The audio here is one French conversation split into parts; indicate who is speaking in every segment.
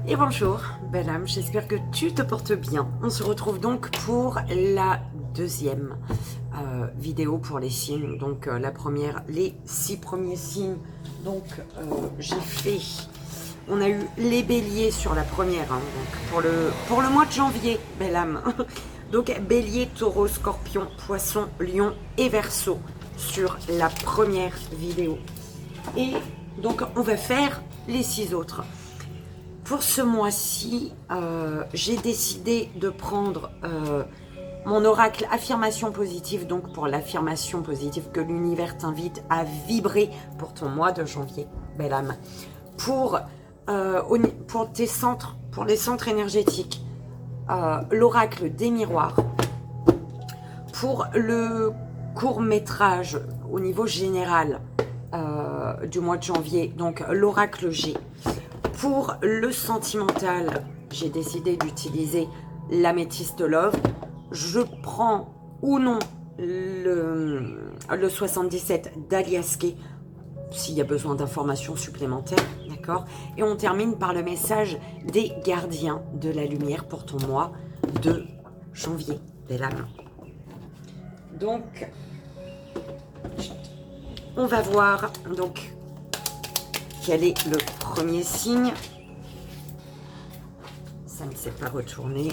Speaker 1: Et bonjour, belle âme, j'espère que tu te portes bien. On se retrouve donc pour la deuxième vidéo pour les signes. Donc la première, les 6 premiers signes. Donc j'ai fait, on a eu les béliers sur la première, hein, donc pour le mois de janvier, belle âme. Donc bélier, taureau, scorpion, poisson, lion et verseau sur la première vidéo. Et donc on va faire les 6 autres. Pour ce mois-ci, j'ai décidé de prendre mon oracle affirmation positive, donc pour l'affirmation positive que l'univers t'invite à vibrer pour ton mois de janvier, belle âme. Pour tes centres, pour les centres énergétiques, l'oracle des miroirs. Pour le court-métrage au niveau général du mois de janvier, donc l'oracle G. Pour le sentimental, j'ai décidé d'utiliser l'améthyste love. Je prends ou non le 77 d'Aliaske s'il y a besoin d'informations supplémentaires, d'accord? Et on termine par le message des gardiens de la lumière pour ton mois de janvier, belle âme. Donc, on va voir donc quel est le premier signe. Ça ne s'est pas retourné.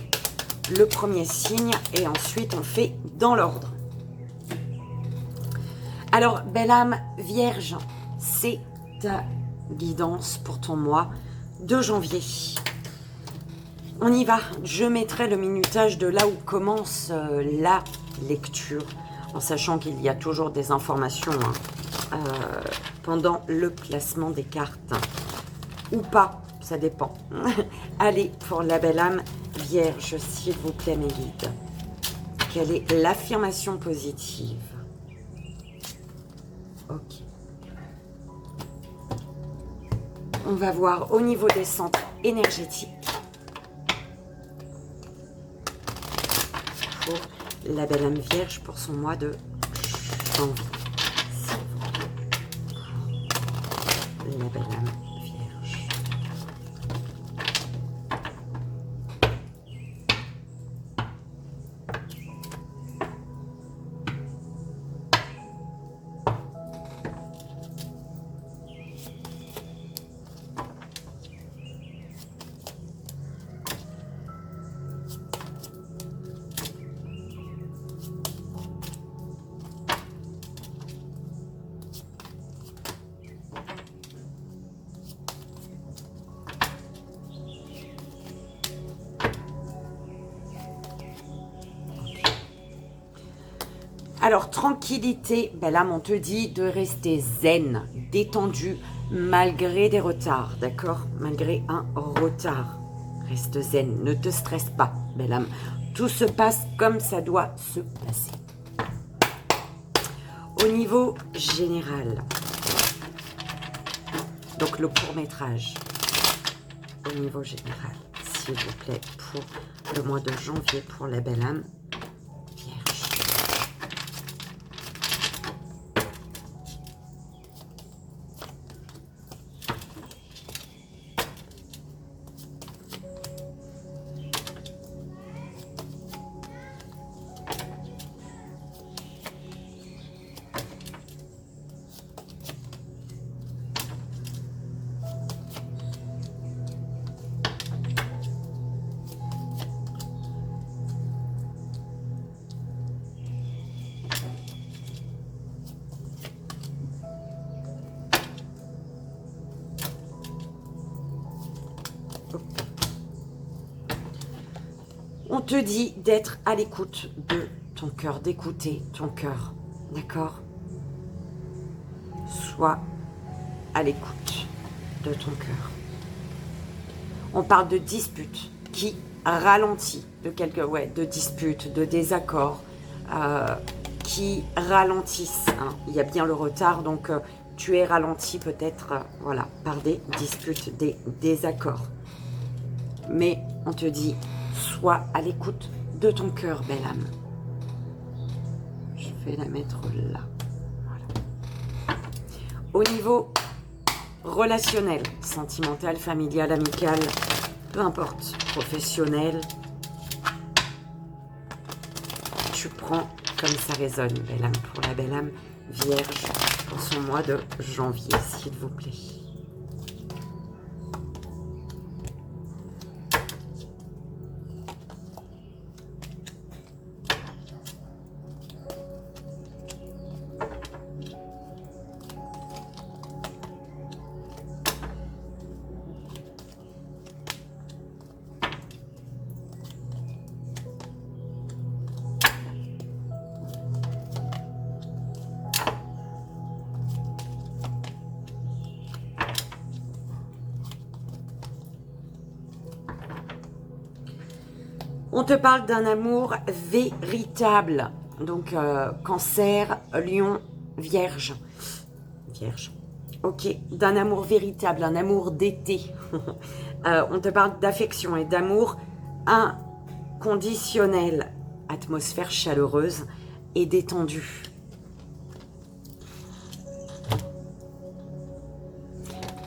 Speaker 1: Le premier signe et ensuite on fait dans l'ordre. Alors, belle âme vierge, c'est ta guidance pour ton mois de janvier. On y va. Je mettrai le minutage de là où commence la lecture, en sachant qu'il y a toujours des informations pendant le placement des cartes. Ou pas, ça dépend. Allez, pour la belle âme vierge, s'il vous plaît, mes guides. Quelle est l'affirmation positive? Ok. On va voir au niveau des centres énergétiques. Pour la belle âme vierge pour son mois de janvier. La belle âme vierge. Alors, tranquillité, belle âme, on te dit de rester zen, détendu, malgré des retards, d'accord? Malgré un retard. Reste zen, ne te stresse pas, belle âme. Tout se passe comme ça doit se passer. Au niveau général, donc le court-métrage, au niveau général, s'il vous plaît, pour le mois de janvier, pour la belle âme. On te dit d'être à l'écoute de ton cœur, d'écouter ton cœur, d'accord? Sois à l'écoute de ton cœur. On parle de disputes qui ralentit, de disputes, de désaccords qui ralentissent. Hein. Il y a bien le retard, donc tu es ralenti peut-être voilà, par des disputes, des désaccords. Mais on te dit, sois à l'écoute de ton cœur, belle âme. Je vais la mettre là. Voilà. Au niveau relationnel, sentimental, familial, amical, peu importe, professionnel, tu prends comme ça résonne, belle âme, pour la belle âme vierge, pour son mois de janvier, s'il vous plaît. On te parle d'un amour véritable. Donc, cancer, lion, vierge. Vierge. Ok, d'un amour véritable, un amour d'été. On te parle d'affection et d'amour inconditionnel. Atmosphère chaleureuse et détendue.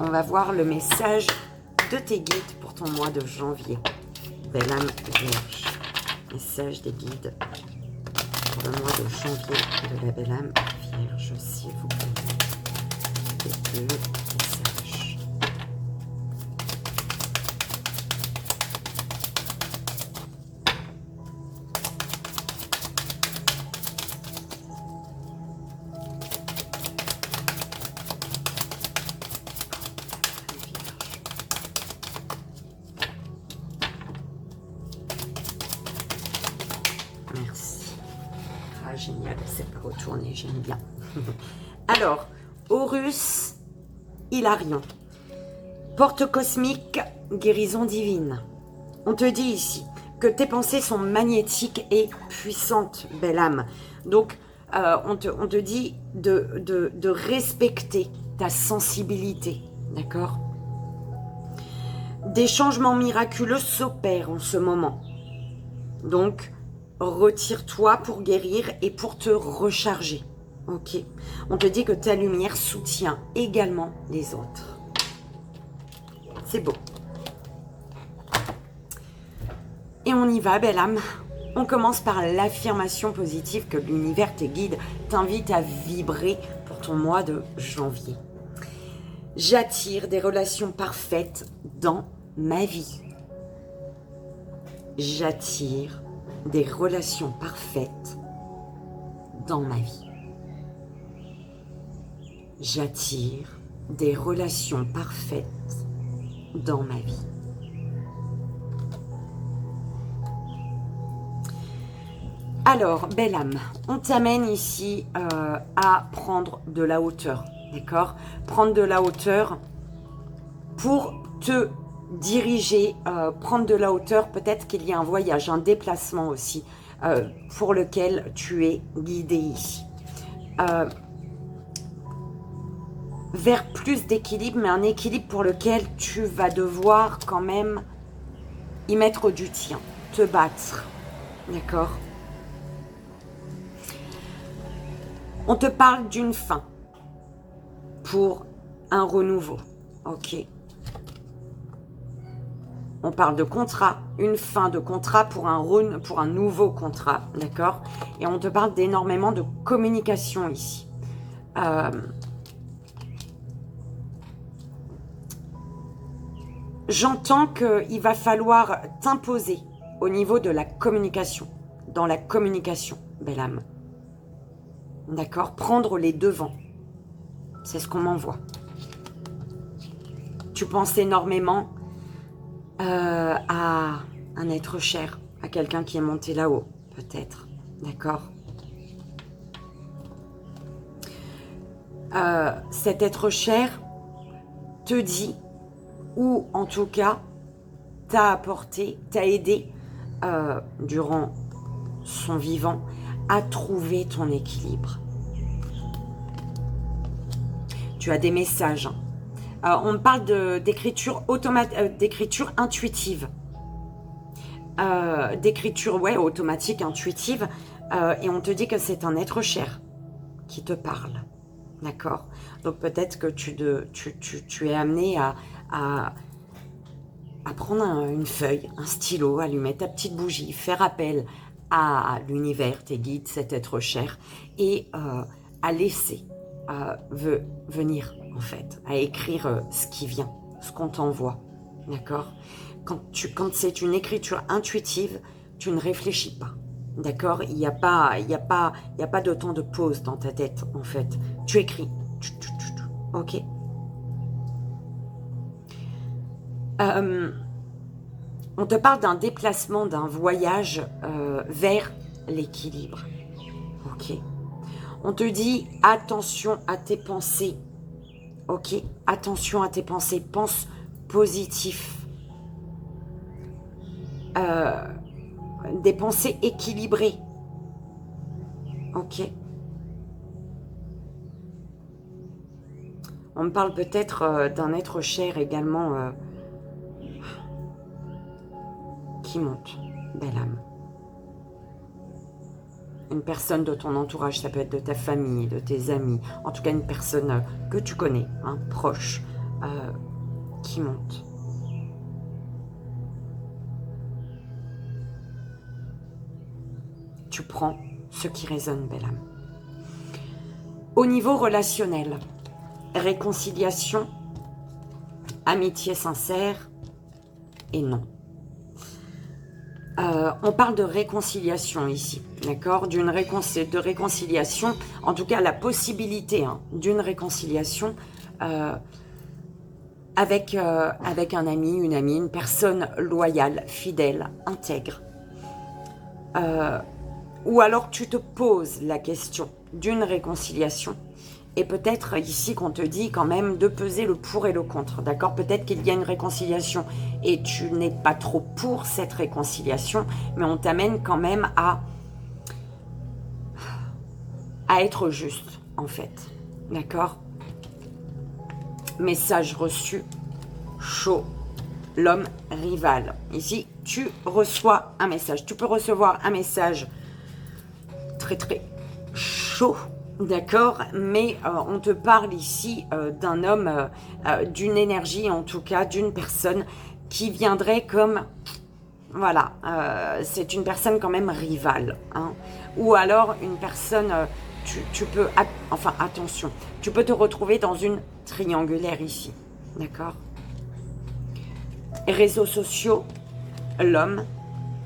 Speaker 1: On va voir le message de tes guides pour ton mois de janvier. Belle âme vierge. Message des guides pour le mois de janvier de la belle âme vierge, s'il vous plaît. Et le message. Merci. Ah, génial, c'est pas retourné, j'aime bien. Alors, Horus, Hilarion. Porte cosmique, guérison divine. On te dit ici que tes pensées sont magnétiques et puissantes, belle âme. Donc, on te dit de respecter ta sensibilité, d'accord? Des changements miraculeux s'opèrent en ce moment. Donc, retire-toi pour guérir et pour te recharger. Ok. On te dit que ta lumière soutient également les autres. C'est beau. Et on y va, belle âme. On commence par l'affirmation positive que l'univers, tes guides, t'invite à vibrer pour ton mois de janvier. J'attire des relations parfaites dans ma vie. J'attire des relations parfaites dans ma vie. J'attire des relations parfaites dans ma vie. Alors, belle âme, on t'amène ici à prendre de la hauteur, d'accord? Prendre de la hauteur pour te diriger, prendre de la hauteur, peut-être qu'il y a un voyage, un déplacement aussi, pour lequel tu es guidé ici. Vers plus d'équilibre, mais un équilibre pour lequel tu vas devoir quand même y mettre du tien, te battre, d'accord? On te parle d'une fin pour un renouveau, ok? On parle de contrat, une fin de contrat pour un nouveau contrat, d'accord? Et on te parle d'énormément de communication ici. J'entends qu'il va falloir t'imposer au niveau de la communication, dans la communication, belle âme. D'accord? Prendre les devants. C'est ce qu'on m'envoie. Tu penses énormément à un être cher, à quelqu'un qui est monté là-haut, peut-être. D'accord? Cet être cher te dit, ou en tout cas, t'a apporté, t'a aidé durant son vivant à trouver ton équilibre. Tu as des messages. On parle d'écriture d'écriture intuitive. D'écriture automatique, intuitive. Et on te dit que c'est un être cher qui te parle. D'accord? Donc peut-être que tu es amené à prendre une feuille, un stylo, allumer ta petite bougie, faire appel à l'univers, tes guides, cet être cher, et à laisser venir, en fait, à écrire ce qui vient, ce qu'on t'envoie, d'accord? Quand c'est une écriture intuitive, tu ne réfléchis pas, d'accord? Il n'y a pas de temps de pause dans ta tête, en fait. Tu écris, ok? On te parle d'un déplacement, d'un voyage vers l'équilibre, ok? On te dit attention à tes pensées, ok? Attention à tes pensées, pense positif. Des pensées équilibrées, ok? On me parle peut-être d'un être cher également qui monte, belle âme. Une personne de ton entourage, ça peut être de ta famille, de tes amis, en tout cas une personne que tu connais, hein, proche, qui monte. Tu prends ce qui résonne, belle âme. Au niveau relationnel, réconciliation, amitié sincère et non. On parle de réconciliation ici, d'accord? De réconciliation, en tout cas la possibilité d'une réconciliation avec un ami, une amie, une personne loyale, fidèle, intègre. Ou alors tu te poses la question d'une réconciliation. Et peut-être ici qu'on te dit quand même de peser le pour et le contre, d'accord? Peut-être qu'il y a une réconciliation et tu n'es pas trop pour cette réconciliation, mais on t'amène quand même à être juste, en fait, d'accord? Message reçu, chaud, l'homme rival. Ici, tu reçois un message. Tu peux recevoir un message très très chaud, d'accord, mais on te parle ici d'un homme, d'une énergie, en tout cas, d'une personne qui viendrait comme, voilà, c'est une personne quand même rivale, hein, ou alors une personne, tu peux, enfin attention, tu peux te retrouver dans une triangulaire ici, d'accord. Réseaux sociaux, l'homme,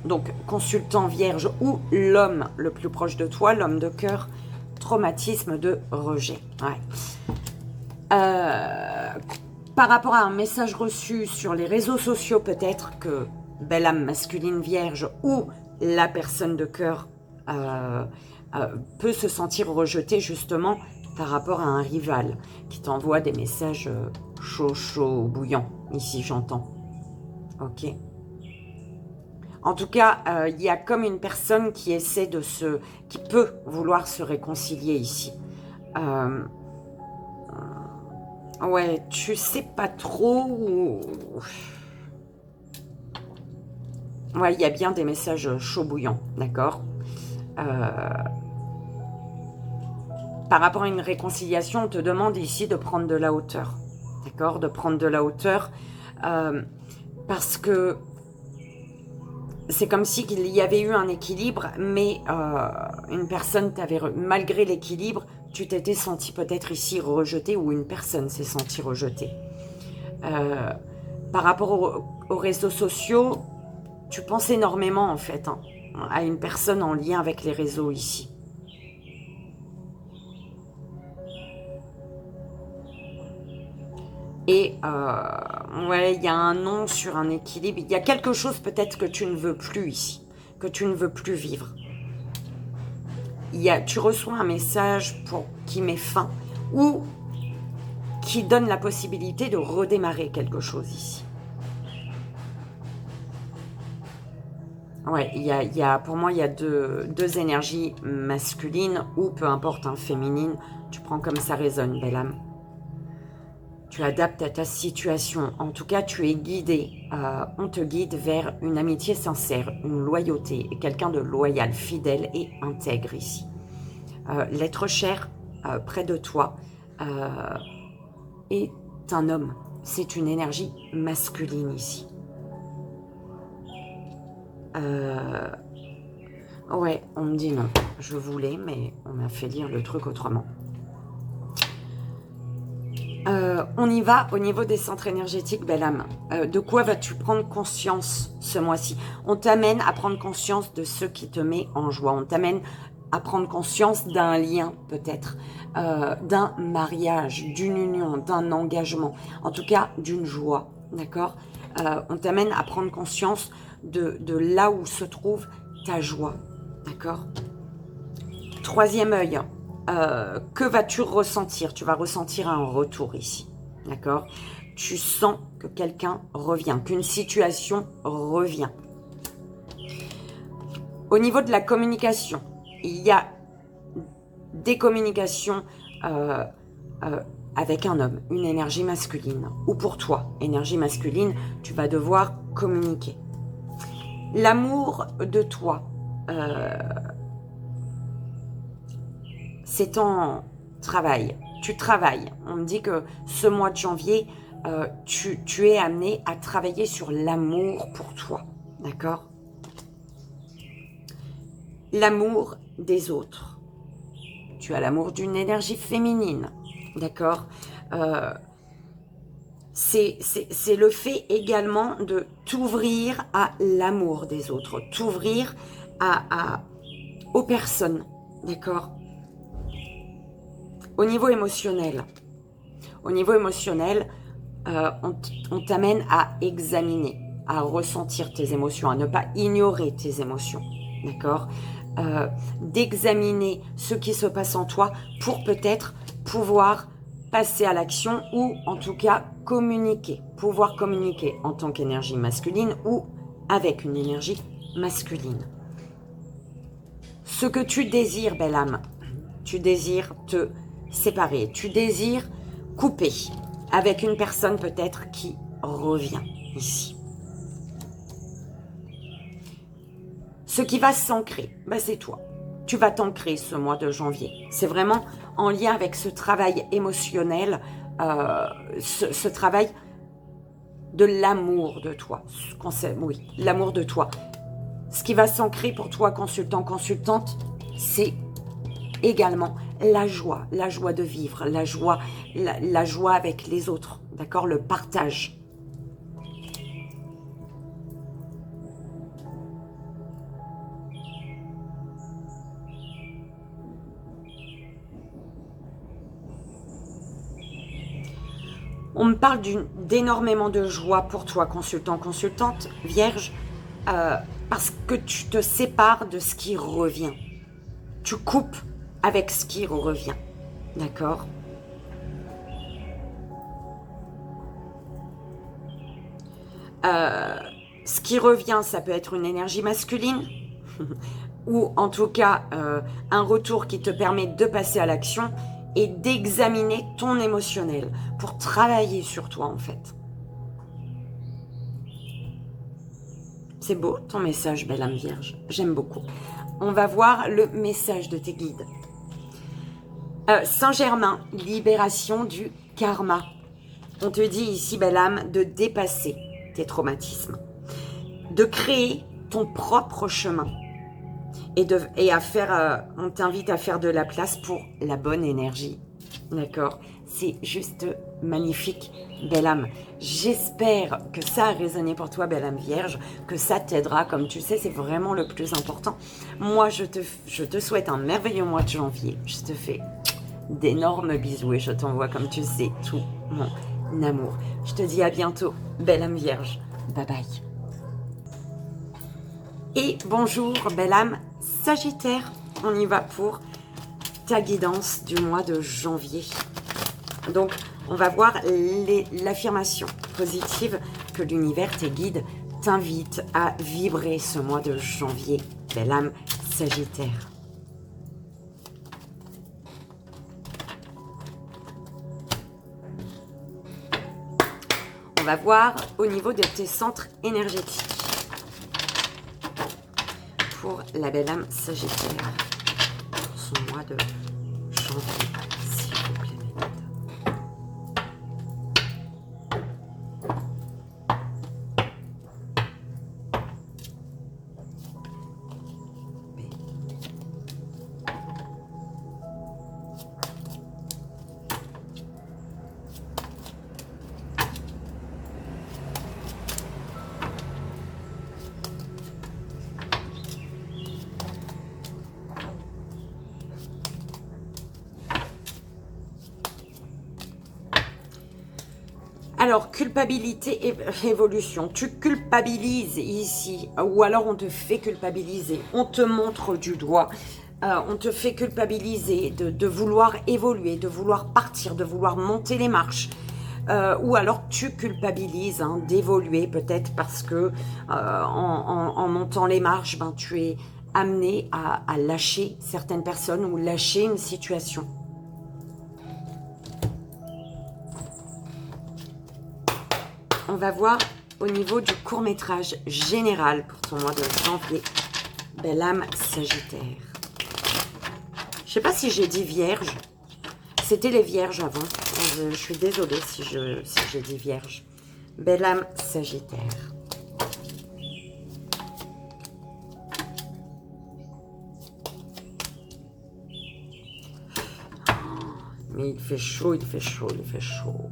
Speaker 1: donc consultant vierge ou l'homme le plus proche de toi, l'homme de cœur, traumatisme de rejet. Ouais. Par rapport à un message reçu sur les réseaux sociaux, peut-être que belle âme masculine vierge ou la personne de cœur peut se sentir rejetée justement par rapport à un rival qui t'envoie des messages chauds, bouillants. Ici, j'entends. Ok. En tout cas, il y a comme une personne qui essaie qui peut vouloir se réconcilier ici. Ouais, tu sais pas trop. Ouais, il y a bien des messages chauds bouillants, d'accord. Par rapport à une réconciliation, on te demande ici de prendre de la hauteur, d'accord, de prendre de la hauteur, parce que c'est comme si il y avait eu un équilibre, mais une personne t'avait, malgré l'équilibre, tu t'étais senti peut-être ici rejeté, ou une personne s'est sentie rejetée. Par rapport aux réseaux sociaux, tu penses énormément en fait à une personne en lien avec les réseaux ici. Et ouais, il y a un non sur un équilibre. Il y a quelque chose peut-être que tu ne veux plus ici, que tu ne veux plus vivre. Tu reçois un message qui met fin ou qui donne la possibilité de redémarrer quelque chose ici. Ouais, pour moi, il y a deux énergies masculines ou peu importe, féminine. Tu prends comme ça résonne, belle âme. Tu adaptes à ta situation. En tout cas, tu es guidé. On te guide vers une amitié sincère, une loyauté, et quelqu'un de loyal, fidèle et intègre ici. L'être cher près de toi est un homme. C'est une énergie masculine ici. Ouais, on me dit non. Je voulais, mais on m'a fait lire le truc autrement. On y va au niveau des centres énergétiques, belle âme. De quoi vas-tu prendre conscience ce mois-ci? On t'amène à prendre conscience de ce qui te met en joie. On t'amène à prendre conscience d'un lien, peut-être, d'un mariage, d'une union, d'un engagement, en tout cas d'une joie, d'accord? On t'amène à prendre conscience de là où se trouve ta joie, d'accord? Troisième œil, que vas-tu ressentir? Tu vas ressentir un retour ici, d'accord? Tu sens que quelqu'un revient, qu'une situation revient. Au niveau de la communication, il y a des communications avec un homme, une énergie masculine, ou pour toi, énergie masculine, tu vas devoir communiquer. L'amour de toi, c'est ton travail. Tu travailles. On me dit que ce mois de janvier, tu es amené à travailler sur l'amour pour toi. D'accord? L'amour des autres. Tu as l'amour d'une énergie féminine. D'accord? C'est le fait également de t'ouvrir à l'amour des autres. T'ouvrir aux personnes. D'accord? Au niveau émotionnel, on t'amène à examiner, à ressentir tes émotions, à ne pas ignorer tes émotions, d'accord? D'examiner ce qui se passe en toi pour peut-être pouvoir passer à l'action ou en tout cas communiquer, pouvoir communiquer en tant qu'énergie masculine ou avec une énergie masculine. Ce que tu désires, belle âme, tu désires te séparer, tu désires couper avec une personne peut-être qui revient ici. Ce qui va s'ancrer, ben c'est toi. Tu vas t'ancrer ce mois de janvier. C'est vraiment en lien avec ce travail émotionnel, ce travail de l'amour de toi. Oui, l'amour de toi. Ce qui va s'ancrer pour toi, consultant, consultante, c'est également la joie de vivre, la joie avec les autres, d'accord, le partage. On me parle d'énormément de joie pour toi, consultant, consultante, vierge, parce que tu te sépares de ce qui revient. Tu coupes avec ce qui revient, d'accord? Ce qui revient, ça peut être une énergie masculine ou en tout cas un retour qui te permet de passer à l'action et d'examiner ton émotionnel pour travailler sur toi en fait. C'est beau ton message, belle âme vierge, j'aime beaucoup. On va voir le message de tes guides. Saint-Germain, libération du karma. On te dit ici, belle âme, de dépasser tes traumatismes, de créer ton propre chemin on t'invite à faire de la place pour la bonne énergie. D'accord? C'est juste magnifique, belle âme. J'espère que ça a résonné pour toi, belle âme vierge, que ça t'aidera. Comme tu sais, c'est vraiment le plus important. Moi, je te souhaite un merveilleux mois de janvier. Je te fais d'énormes bisous et je t'envoie, comme tu sais, tout mon amour. Je te dis à bientôt, belle âme vierge. Bye bye. Et bonjour, belle âme Sagittaire. On y va pour ta guidance du mois de janvier. Donc, on va voir l'affirmation positive que l'univers, tes guides, t'invitent à vibrer ce mois de janvier, belle âme Sagittaire. On va voir au niveau de tes centres énergétiques. Pour la belle âme Sagittaire, pour son mois de janvier, s'il vous plaît, mes guides. Alors, culpabilité et évolution. Tu culpabilises ici, ou alors on te fait culpabiliser. On te montre du doigt. On te fait culpabiliser de vouloir évoluer, de vouloir partir, de vouloir monter les marches. Ou alors tu culpabilises d'évoluer peut-être parce que en montant les marches, ben, tu es amené à lâcher certaines personnes ou lâcher une situation. On va voir au niveau du court-métrage général pour ton mois de janvier. Belle âme Sagittaire. Je sais pas si j'ai dit vierge. C'était les vierges avant. Je suis désolée si j'ai dit vierge. Belle âme Sagittaire. Mais il fait chaud, il fait chaud, il fait chaud.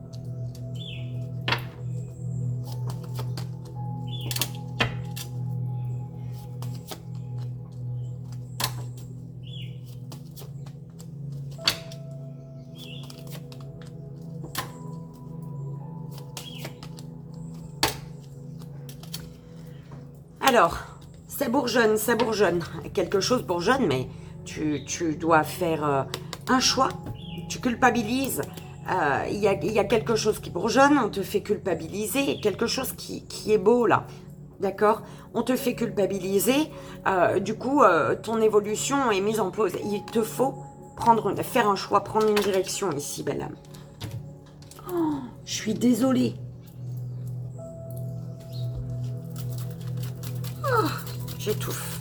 Speaker 1: Alors, ça bourgeonne, ça bourgeonne. Quelque chose bourgeonne, mais tu dois faire un choix. Tu culpabilises. Il y a quelque chose qui bourgeonne, on te fait culpabiliser. Quelque chose qui est beau, là. D'accord? On te fait culpabiliser. Du coup, ton évolution est mise en pause. Il te faut faire un choix, prendre une direction ici, belle âme. Oh, je suis désolée. Oh, j'étouffe.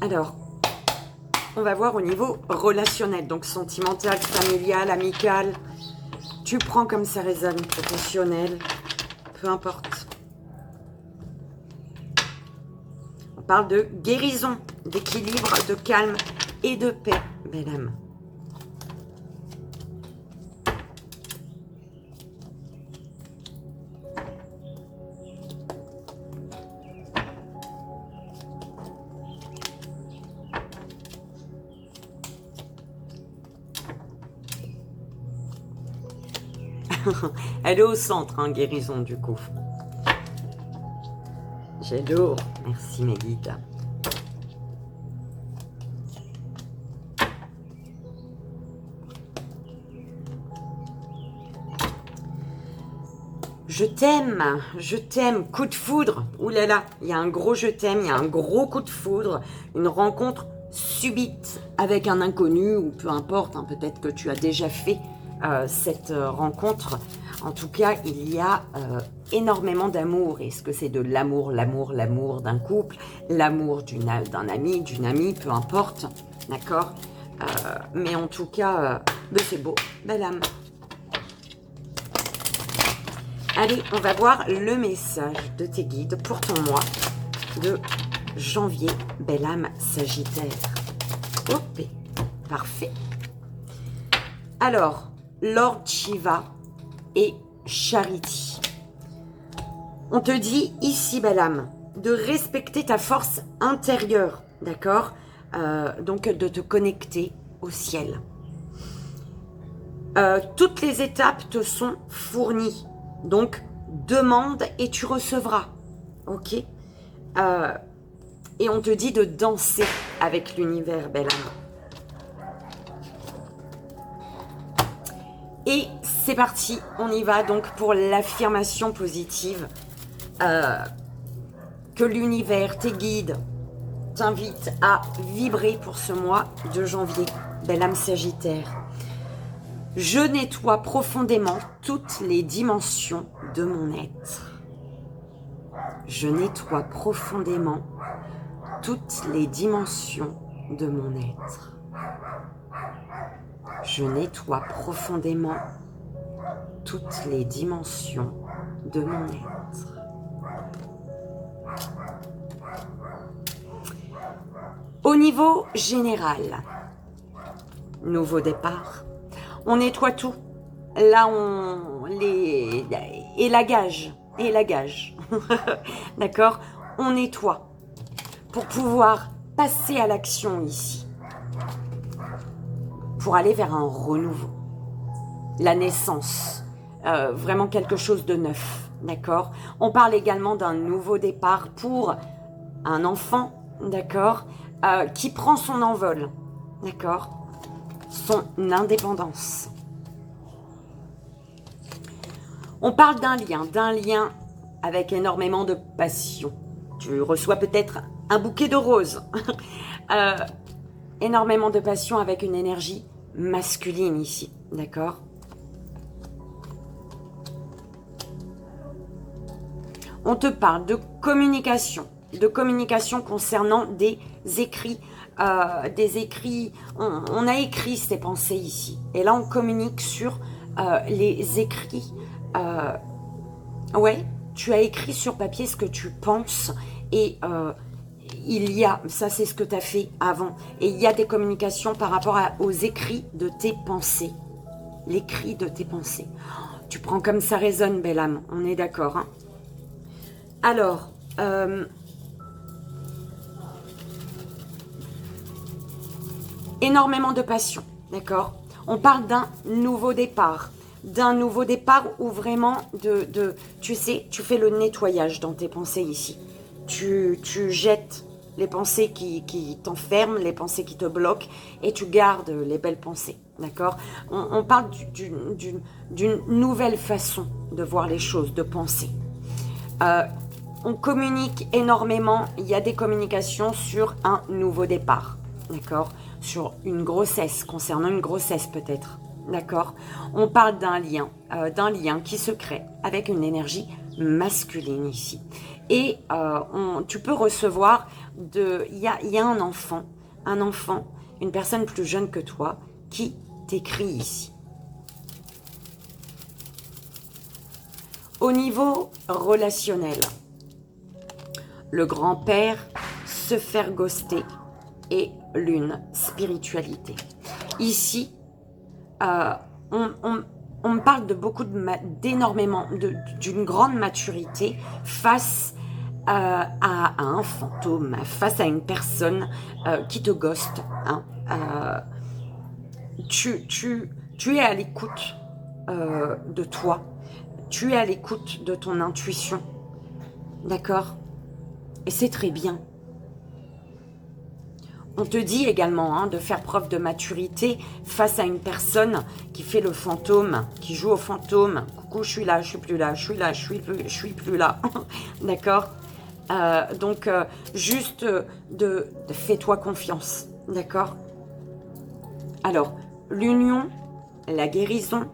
Speaker 1: Alors, on va voir au niveau relationnel, donc sentimental, familial, amical. Tu prends comme ça résonne, professionnel, peu importe. On parle de guérison, d'équilibre, de calme et de paix, belle âme. Elle est au centre, hein, guérison du coup. J'ai lourd. Merci mes guides. Je t'aime, coup de foudre. Ouh là là, il y a un gros je t'aime, il y a un gros coup de foudre, une rencontre subite avec un inconnu ou peu importe, hein, peut-être que tu as déjà fait cette rencontre. En tout cas, il y a énormément d'amour. Est-ce que c'est de l'amour d'un couple, l'amour d'un ami, d'une amie, peu importe, d'accord, mais en tout cas, c'est beau, belle âme. Allez, on va voir le message de tes guides pour ton mois de janvier, belle âme Sagittaire. Hop, parfait. Alors, Lord Shiva et Charity. On te dit ici, belle âme, de respecter ta force intérieure, d'accord, donc de te connecter au ciel. Toutes les étapes te sont fournies, donc demande et tu recevras, ok, et on te dit de danser avec l'univers, belle âme. Et c'est parti, on y va donc pour l'affirmation positive que l'univers, tes guides, t'invitent à vibrer pour ce mois de janvier, belle âme Sagittaire. Je nettoie profondément toutes les dimensions de mon être. Je nettoie profondément toutes les dimensions de mon être. Je nettoie profondément toutes les dimensions de mon être. Au niveau général, nouveau départ, on nettoie tout. Là, élagage, d'accord? On nettoie pour pouvoir passer à l'action ici. pour aller vers un renouveau, la naissance, vraiment quelque chose de neuf, d'accord? On parle également d'un nouveau départ pour un enfant, d'accord, qui prend son envol, d'accord, son indépendance. On parle d'un lien avec énormément de passion. Tu reçois peut-être un bouquet de roses. Énormément de passion avec une énergie masculine ici, d'accord? On te parle de communication concernant des écrits. On a écrit ses pensées ici. Et là, on communique sur les écrits. Ouais, tu as écrit sur papier ce que tu penses et ça c'est ce que tu as fait avant. Et il y a des communications par rapport aux écrits de tes pensées. L'écrit de tes pensées. Tu prends comme ça résonne, belle âme. On est d'accord, hein? Alors, énormément de passion, d'accord? On parle d'un nouveau départ. Où vraiment, tu sais, tu fais le nettoyage dans tes pensées ici. Tu jettes les pensées qui t'enferment, les pensées qui te bloquent, et tu gardes les belles pensées, d'accord? On parle d'une nouvelle façon de voir les choses, de penser. On communique énormément, il y a des communications sur un nouveau départ, d'accord? Sur une grossesse, concernant une grossesse peut-être, d'accord? On parle d'un lien qui se crée avec une énergie masculine ici. Et tu peux recevoir, il y a un enfant, une personne plus jeune que toi, qui t'écrit ici. Au niveau relationnel, le grand-père, se faire ghoster et l'une spiritualité. Ici, on me parle de d'une grande maturité face à un fantôme, face à une personne qui te ghoste. Hein. Tu es à l'écoute de toi, tu es à l'écoute de ton intuition, d'accord? Et c'est très bien. On te dit également de faire preuve de maturité face à une personne qui fait le fantôme, qui joue au fantôme. Coucou, je suis là, je suis plus là, je suis là, je suis plus là. D'accord? Donc, juste fais-toi confiance. D'accord? Alors, l'union, la guérison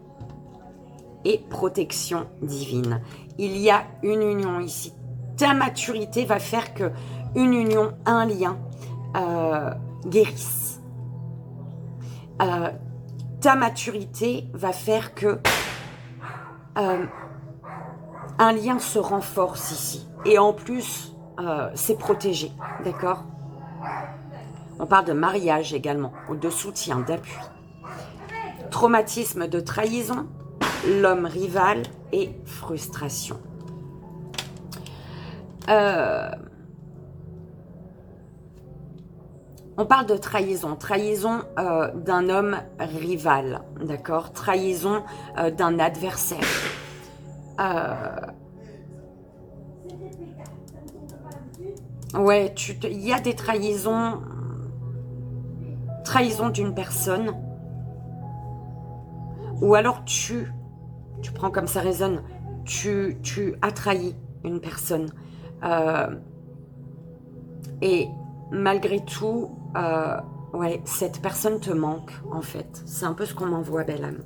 Speaker 1: et protection divine. Il y a une union ici. Ta maturité va faire que une union, un lien, guérisse. Ta maturité va faire que un lien se renforce ici. Et en plus, c'est protégé. D'accord? On parle de mariage également, ou de soutien, d'appui. Traumatisme de trahison, l'homme rival et frustration. On parle de trahison, d'un homme rival, d'accord? Trahison d'un adversaire. Ouais, il y a des trahisons, d'une personne, ou alors tu prends comme ça résonne, tu as trahi une personne. Et malgré tout, ouais, cette personne te manque, en fait. C'est un peu ce qu'on m'envoie, belle âme.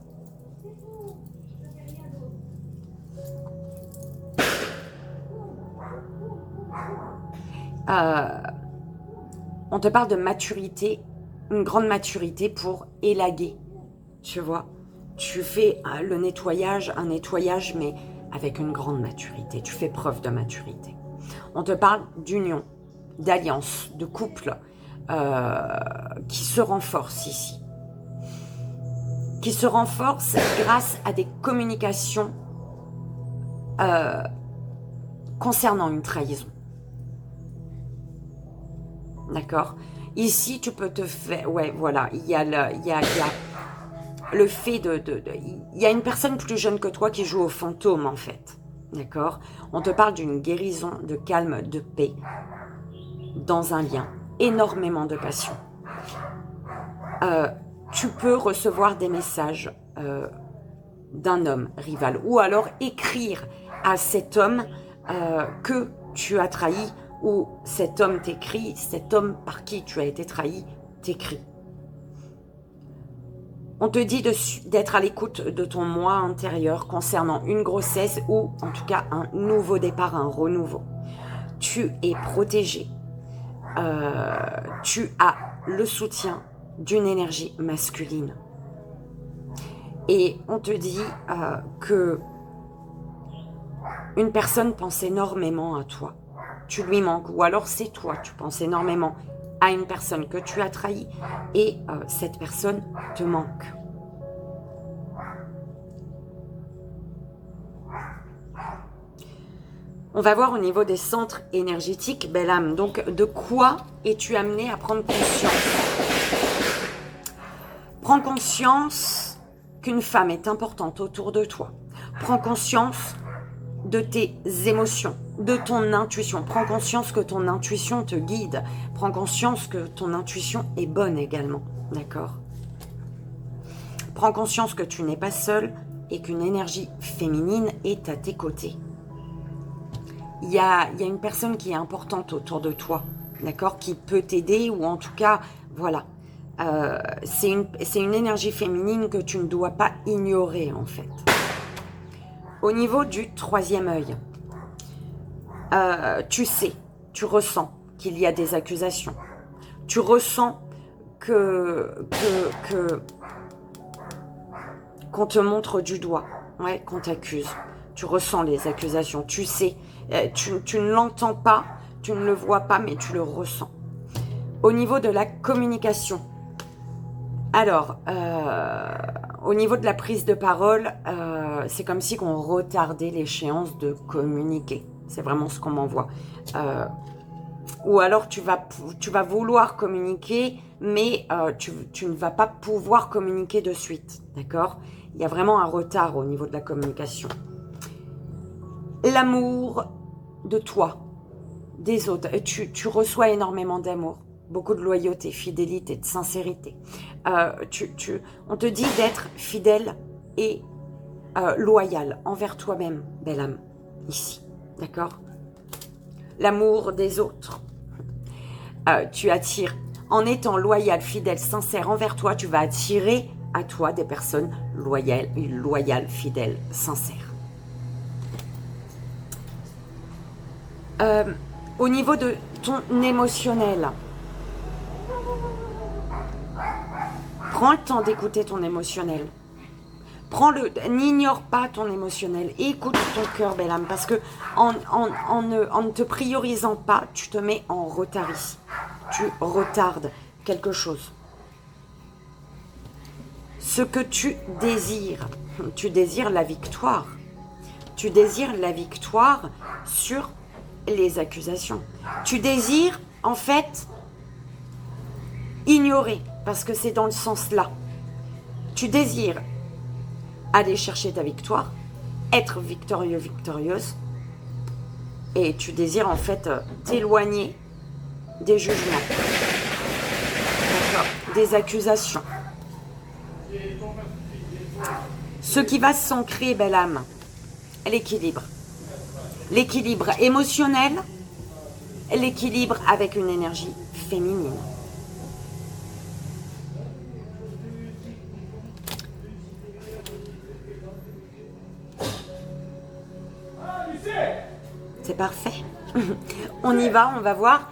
Speaker 1: On te parle de maturité, une grande maturité pour élaguer, tu vois. Tu fais le nettoyage, un nettoyage, mais avec une grande maturité. Tu fais preuve de maturité. On te parle d'union, d'alliance, de couple qui se renforce ici. Qui se renforce grâce à des communications concernant une trahison. D'accord? Ici, tu peux te faire... Ouais, voilà, il y a le fait il y a une personne plus jeune que toi qui joue au fantôme, en fait. D'accord? On te parle d'une guérison, de calme, de paix, dans un lien. Énormément de passion. Tu peux recevoir des messages d'un homme rival, ou alors écrire à cet homme que tu as trahi, ou cet homme t'écrit, cet homme par qui tu as été trahi t'écrit. On te dit d'être à l'écoute de ton moi intérieur concernant une grossesse ou en tout cas un nouveau départ, un renouveau. Tu es protégé. Tu as le soutien d'une énergie masculine. Et on te dit que une personne pense énormément à toi. Tu lui manques, ou alors c'est toi, tu penses énormément à une personne que tu as trahie et cette personne te manque. On va voir au niveau des centres énergétiques, belle âme. Donc, de quoi es-tu amené à prendre conscience? Prends conscience qu'une femme est importante autour de toi. Prends conscience de tes émotions, de ton intuition. Prends conscience que ton intuition te guide. Prends conscience que ton intuition est bonne également. D'accord? Prends conscience que tu n'es pas seule et qu'une énergie féminine est à tes côtés. Il y a une personne qui est importante autour de toi, d'accord? Qui peut t'aider, ou en tout cas, voilà. C'est une énergie féminine que tu ne dois pas ignorer, en fait. Au niveau du troisième œil, tu sais, tu ressens qu'il y a des accusations. Tu ressens qu'on te montre du doigt, ouais, qu'on t'accuse. Tu ressens les accusations, tu sais, tu ne l'entends pas, tu ne le vois pas, mais tu le ressens. Au niveau de la communication, alors, au niveau de la prise de parole, c'est comme si on retardait l'échéance de communiquer. C'est vraiment ce qu'on m'envoie. Ou alors tu vas vouloir communiquer, mais tu ne vas pas pouvoir communiquer de suite. D'accord? Il y a vraiment un retard au niveau de la communication. L'amour de toi, des autres. Tu reçois énormément d'amour. Beaucoup de loyauté, fidélité, de sincérité. On te dit d'être fidèle et loyal envers toi-même, belle âme, ici. D'accord? L'amour des autres. Tu attires, en étant loyal, fidèle, sincère envers toi, tu vas attirer à toi des personnes loyales, fidèles, sincères. Au niveau de ton émotionnel, prends le temps d'écouter ton émotionnel. N'ignore pas ton émotionnel. Écoute ton cœur, belle âme, parce que en ne te priorisant pas, tu te mets en retard ici. Tu retardes quelque chose. Ce que tu désires la victoire. Tu désires la victoire sur les accusations. Tu désires, en fait, ignorer, parce que c'est dans le sens là. Tu désires aller chercher ta victoire, être victorieux, victorieuse, et tu désires en fait t'éloigner des jugements, des accusations. Ce qui va s'ancrer, belle âme, l'équilibre. L'équilibre émotionnel, l'équilibre avec une énergie féminine. C'est parfait. On y va, on va voir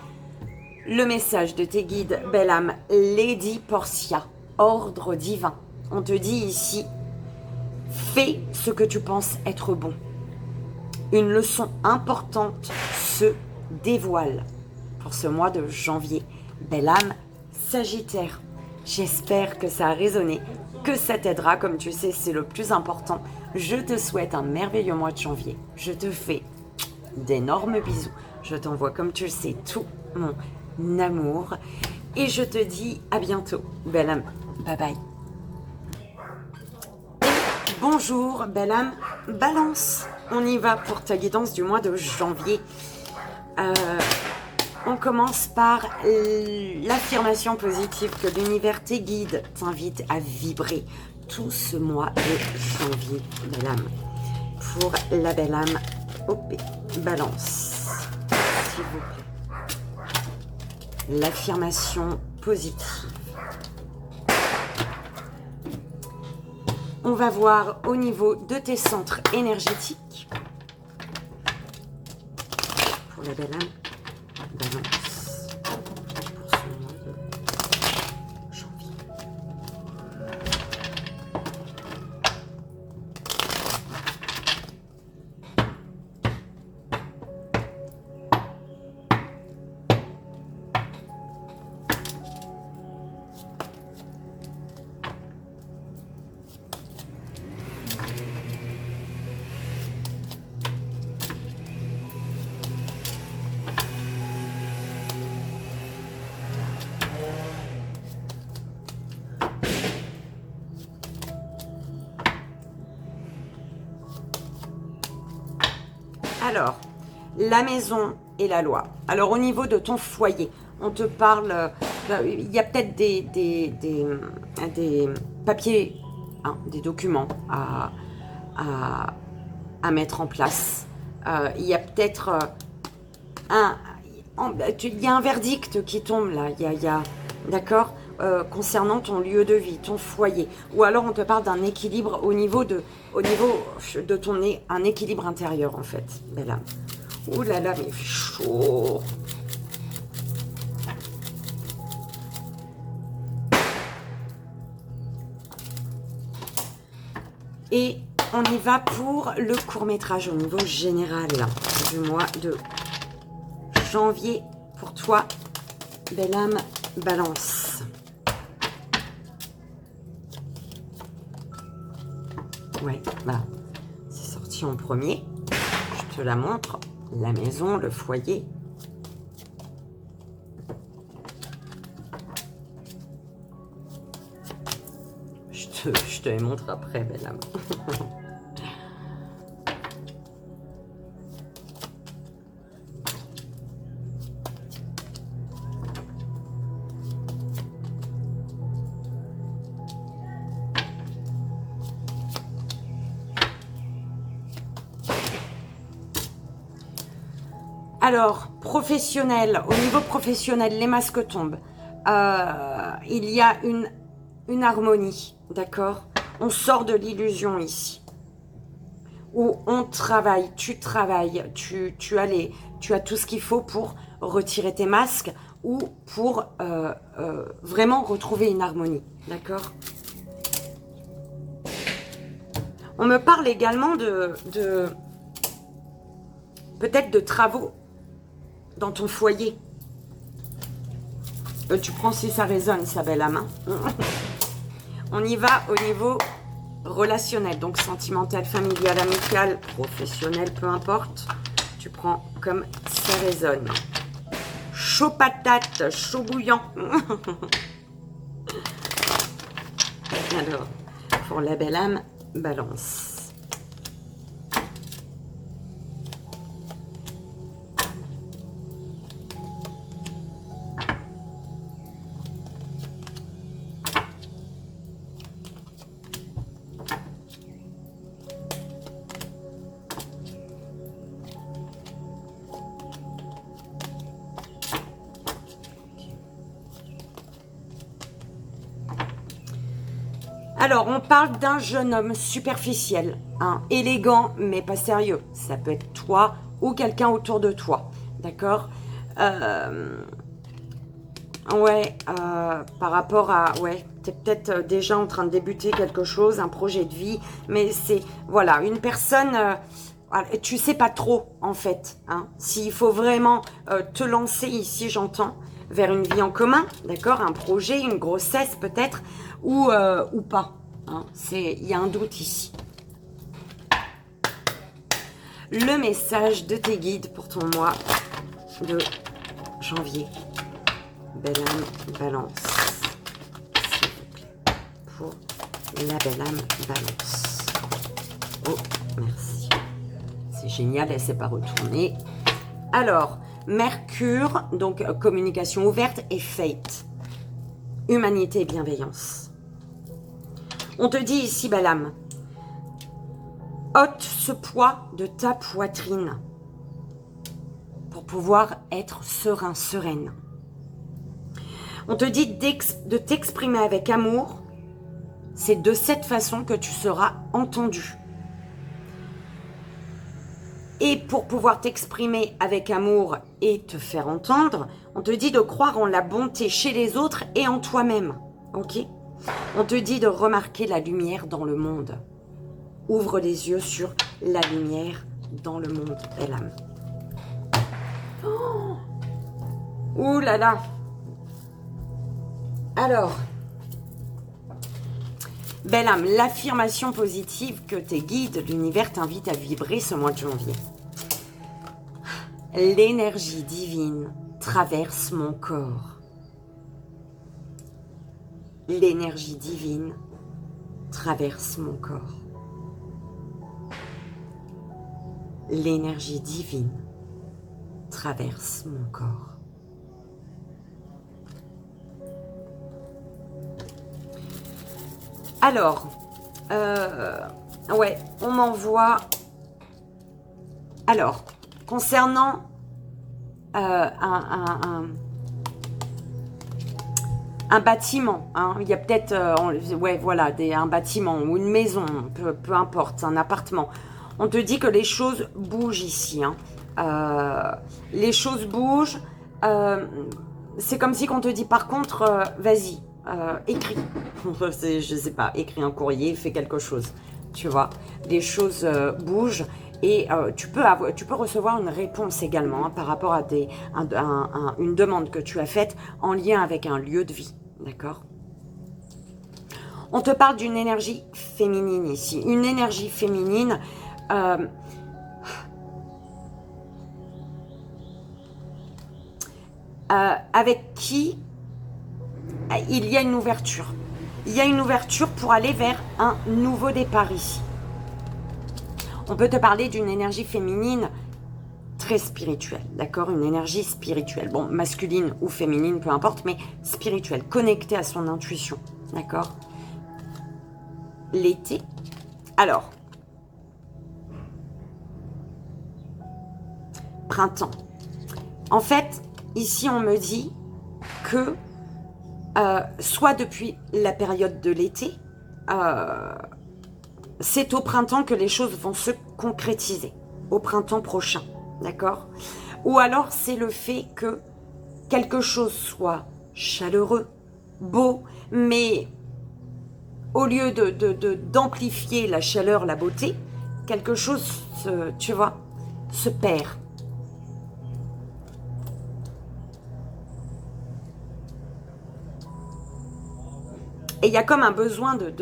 Speaker 1: le message de tes guides, belle âme, Lady Portia, ordre divin. On te dit ici, fais ce que tu penses être bon. Une leçon importante se dévoile pour ce mois de janvier. Belle âme, Sagittaire. J'espère que ça a résonné, que ça t'aidera. Comme tu sais, c'est le plus important. Je te souhaite un merveilleux mois de janvier. Je te fais d'énormes bisous. Je t'envoie, comme tu le sais, tout mon amour. Et je te dis à bientôt, belle âme. Bye bye. Bonjour, belle âme. Balance. On y va pour ta guidance du mois de janvier. On commence par l'affirmation positive que l'univers, tes guides, t'invite à vibrer tout ce mois de janvier, belle âme. Pour la belle âme OP, balance, s'il vous plaît. L'affirmation positive. On va voir au niveau de tes centres énergétiques. Pour la belle âme, balance. Pour ce mois de janvier. Alors, la maison et la loi. Alors, au niveau de ton foyer, on te parle, il y a peut-être des papiers, hein, des documents à mettre en place. Il y a peut-être il y a un verdict qui tombe là, d'accord, concernant ton lieu de vie, ton foyer. Ou alors on te parle d'un équilibre au niveau de un équilibre intérieur en fait, belle âme. Ouh là là, mais il fait chaud. Et on y va pour le court-métrage au niveau général du mois de janvier pour toi, belle âme, balance. Ouais, voilà. C'est sorti en premier. Je te la montre. La maison, le foyer. Je te les montre après, belle âme. Alors, professionnel, au niveau professionnel, les masques tombent. Il y a une harmonie, d'accord? On sort de l'illusion ici. Où on travaille, tu travailles, tu as tout ce qu'il faut pour retirer tes masques ou pour vraiment retrouver une harmonie, d'accord? On me parle également de peut-être de travaux dans ton foyer. Tu prends si ça résonne, ça belle âme. On y va au niveau relationnel, donc sentimental, familial, amical, professionnel, peu importe. Tu prends comme ça résonne. Chaud patate, chaud bouillant. Alors, pour la belle âme, balance. Alors, on parle d'un jeune homme superficiel, hein, élégant, mais pas sérieux. Ça peut être toi ou quelqu'un autour de toi, d'accord? Ouais, par rapport à... Ouais, tu es peut-être déjà en train de débuter quelque chose, un projet de vie, mais c'est... Voilà, une personne... tu sais pas trop, en fait, hein, s'il faut vraiment te lancer ici, j'entends, vers une vie en commun, d'accord? Un projet, une grossesse peut-être, ou pas. Hein, il y a un doute ici. Le message de tes guides pour ton mois de janvier. belle âme balance, s'il vous plaît, pour la belle âme balance. Oh, merci. C'est génial, elle ne s'est pas retournée. Alors, Mercure, donc communication ouverte, et Fate. Humanité et bienveillance. On te dit ici, belle âme, ôte ce poids de ta poitrine pour pouvoir être serein, sereine. On te dit de t'exprimer avec amour. C'est de cette façon que tu seras entendu. Et pour pouvoir t'exprimer avec amour et te faire entendre, on te dit de croire en la bonté chez les autres et en toi-même. Ok ? On te dit de remarquer la lumière dans le monde. Ouvre les yeux sur la lumière dans le monde, belle âme. Oh, ouh là là. Alors, belle âme, l'affirmation positive que tes guides, l'univers t'invite à vibrer ce mois de janvier. L'énergie divine traverse mon corps. L'énergie divine traverse mon corps. L'énergie divine traverse mon corps. Alors, ouais, on m'envoie... Alors, concernant un bâtiment, hein, il y a peut-être, ouais, voilà, un bâtiment ou une maison, peu importe, un appartement. On te dit que les choses bougent ici. Hein. Les choses bougent. C'est comme si on te dit, par contre, vas-y, écris. Je sais pas, écris un courrier, fais quelque chose. Tu vois, les choses bougent. Et tu peux recevoir une réponse également, hein, par rapport à une demande que tu as faite en lien avec un lieu de vie. D'accord ? On te parle d'une énergie féminine ici. Une énergie féminine avec qui il y a une ouverture. Il y a une ouverture pour aller vers un nouveau départ ici. On peut te parler d'une énergie féminine très spirituelle, d'accord? Une énergie spirituelle, bon, masculine ou féminine, peu importe, mais spirituelle, connectée à son intuition, d'accord? L'été. Alors, printemps. En fait, ici, on me dit que, soit depuis la période de l'été, c'est au printemps que les choses vont se concrétiser, au printemps prochain, d'accord? Ou alors c'est le fait que quelque chose soit chaleureux, beau, mais au lieu d'amplifier la chaleur, la beauté, quelque chose, tu vois, se perd. Et il y a comme un besoin de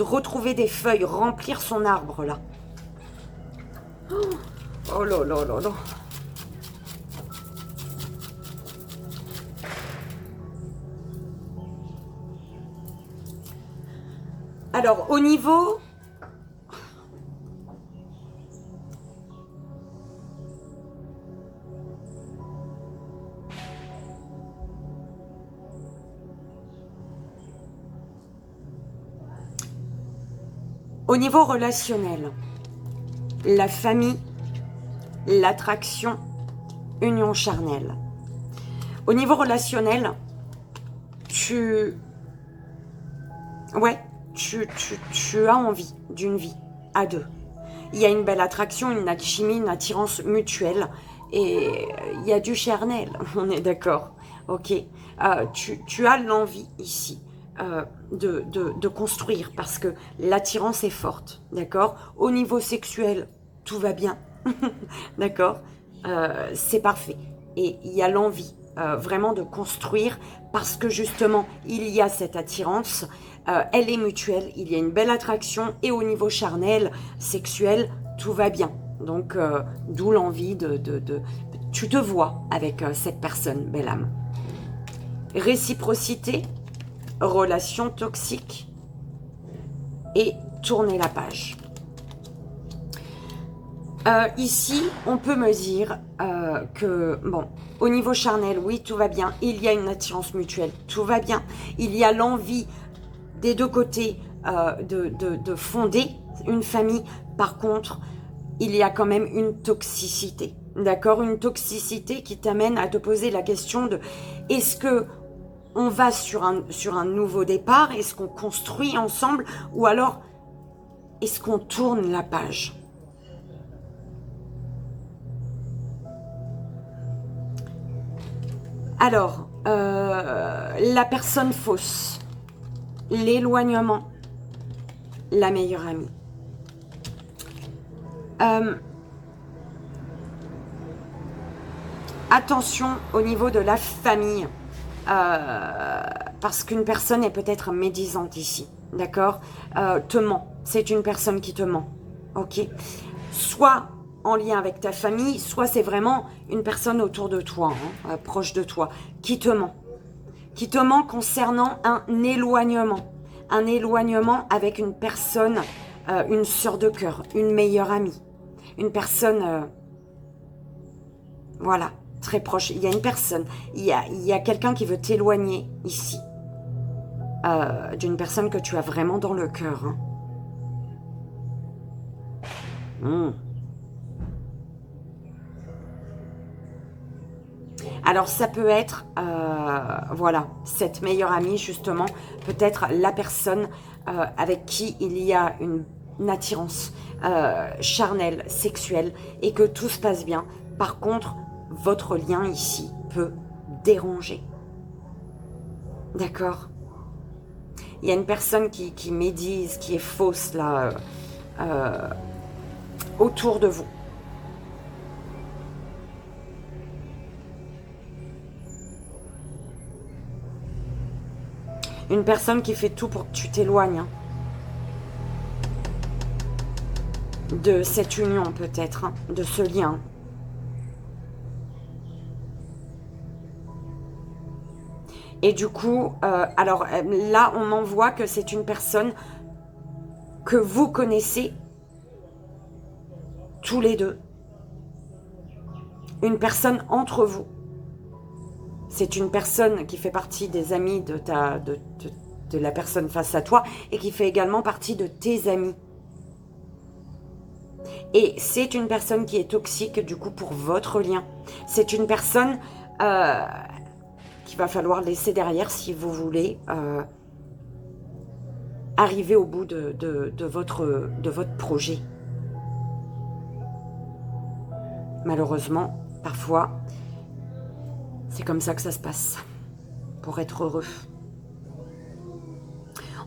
Speaker 1: retrouver des feuilles, remplir son arbre, là. Oh là là là là. Alors, au niveau... Au niveau relationnel, la famille, l'attraction, union charnelle. Au niveau relationnel, tu as envie d'une vie à deux. Il y a une belle attraction, une alchimie, une attirance mutuelle et il y a du charnel, on est d'accord, ok. Tu as l'envie ici de construire parce que l'attirance est forte, d'accord. Au niveau sexuel, tout va bien, d'accord, c'est parfait. Et il y a l'envie vraiment de construire parce que justement, il y a cette attirance, elle est mutuelle, il y a une belle attraction et au niveau charnel, sexuel, tout va bien. Donc, d'où l'envie Tu te vois avec cette personne, belle âme. Réciprocité, relation toxique et tourner la page. Ici, on peut me dire que, bon, au niveau charnel, oui, tout va bien. Il y a une attirance mutuelle, tout va bien. Il y a l'envie des deux côtés de fonder une famille. Par contre, il y a quand même une toxicité. D'accord? Une toxicité qui t'amène à te poser la question de est-ce que on va sur un nouveau départ? Est-ce qu'on construit ensemble? Ou alors, est-ce qu'on tourne la page? Alors, la personne fausse, l'éloignement, la meilleure amie. Attention au niveau de la famille, parce qu'une personne est peut-être médisante ici, d'accord? Te ment, c'est une personne qui te ment, ok? Soit en lien avec ta famille, soit c'est vraiment une personne autour de toi, hein, proche de toi, qui te ment concernant un éloignement avec une personne, une sœur de cœur, une meilleure amie, une personne, voilà, très proche. Il y a une personne, il y a quelqu'un qui veut t'éloigner ici, d'une personne que tu as vraiment dans le cœur. Hein. Alors ça peut être, voilà, cette meilleure amie justement, peut-être la personne avec qui il y a une attirance charnelle, sexuelle, et que tout se passe bien. Par contre, votre lien ici peut déranger. D'accord? Il y a une personne qui médise, qui est fausse là, autour de vous. Une personne qui fait tout pour que tu t'éloignes, hein, de cette union peut-être, hein, de ce lien. Et du coup, alors là, on m'envoie que c'est une personne que vous connaissez tous les deux. Une personne entre vous. C'est une personne qui fait partie des amis de la personne face à toi et qui fait également partie de tes amis. Et c'est une personne qui est toxique du coup pour votre lien. C'est une personne qu'il va falloir laisser derrière si vous voulez arriver au bout de votre projet. Malheureusement, parfois, c'est comme ça que ça se passe, pour être heureux.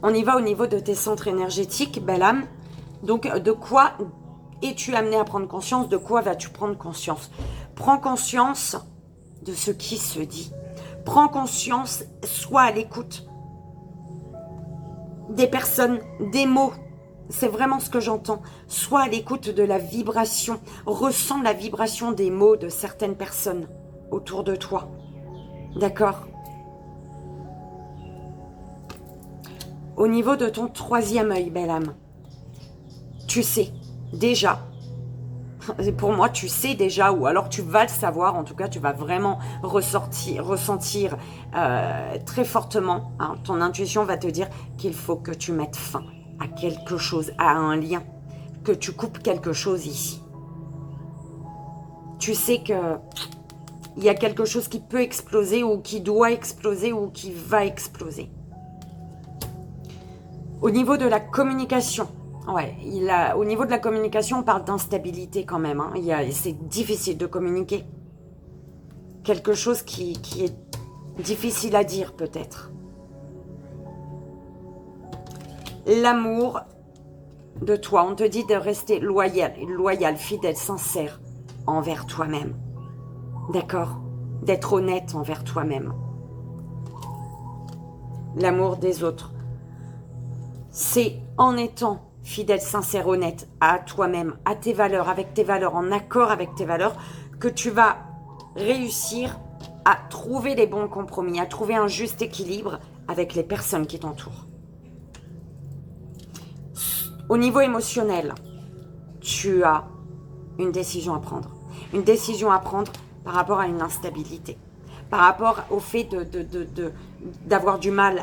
Speaker 1: On y va au niveau de tes centres énergétiques, belle âme. Donc, de quoi es-tu amené à prendre conscience? De quoi vas-tu prendre conscience? Prends conscience de ce qui se dit. Prends conscience, sois à l'écoute des personnes, des mots. C'est vraiment ce que j'entends. Sois à l'écoute de la vibration. Ressens la vibration des mots de certaines personnes autour de toi. D'accord? Au niveau de ton troisième œil, belle âme, tu sais déjà, pour moi tu sais déjà, ou alors tu vas le savoir, en tout cas tu vas vraiment ressentir très fortement, hein, ton intuition va te dire qu'il faut que tu mettes fin à quelque chose, à un lien, que tu coupes quelque chose ici. Tu sais que il y a quelque chose qui peut exploser ou qui doit exploser ou qui va exploser. Au niveau de la communication, ouais, au niveau de la communication, on parle d'instabilité quand même. Hein. C'est difficile de communiquer. Quelque chose qui est difficile à dire peut-être. L'amour de toi, on te dit de rester loyal, fidèle, sincère envers toi-même. D'accord? D'être honnête envers toi-même. L'amour des autres. C'est en étant fidèle, sincère, honnête à toi-même, à tes valeurs, avec tes valeurs, en accord avec tes valeurs, que tu vas réussir à trouver les bons compromis, à trouver un juste équilibre avec les personnes qui t'entourent. Au niveau émotionnel, tu as une décision à prendre. Une décision à prendre par rapport à une instabilité. Par rapport au fait d'avoir du mal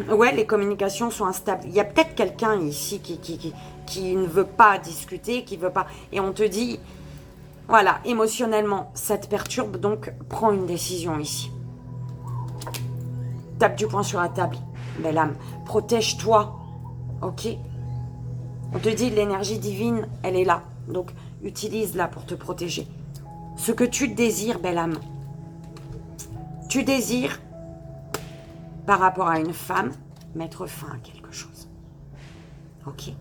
Speaker 1: Ouais, les communications sont instables. Il y a peut-être quelqu'un ici qui ne veut pas discuter, qui veut pas... Et on te dit, voilà, émotionnellement, ça te perturbe, donc prends une décision ici. Tape du poing sur la table, belle âme. Protège-toi, ok? On te dit, l'énergie divine, elle est là. Donc, utilise-la pour te protéger. Ce que tu désires, belle âme, tu désires, par rapport à une femme, mettre fin à quelque chose. Ok?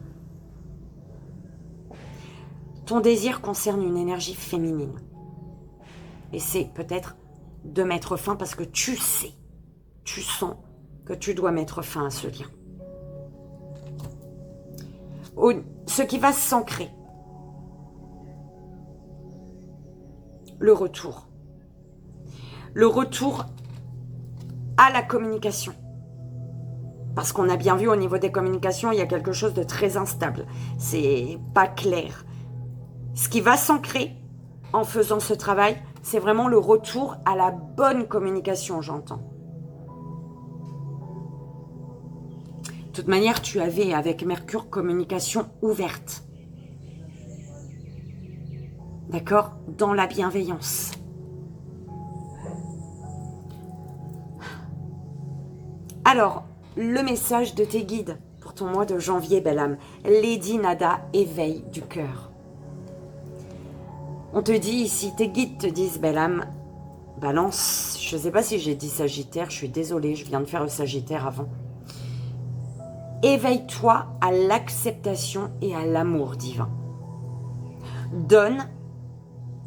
Speaker 1: Ton désir concerne une énergie féminine. Et c'est peut-être de mettre fin parce que tu sais, tu sens que tu dois mettre fin à ce lien. Ce qui va s'ancrer, le retour. Le retour à la communication. Parce qu'on a bien vu au niveau des communications, il y a quelque chose de très instable. C'est pas clair. Ce qui va s'ancrer en faisant ce travail, c'est vraiment le retour à la bonne communication, j'entends. De toute manière, tu avais avec Mercure communication ouverte. D'accord? Dans la bienveillance. Alors, le message de tes guides pour ton mois de janvier, belle âme. Lady Nada, éveil du cœur. On te dit ici, tes guides te disent, belle âme, Balance, je ne sais pas si j'ai dit Sagittaire, je suis désolée, je viens de faire le Sagittaire avant. Éveille-toi à l'acceptation et à l'amour divin. Donne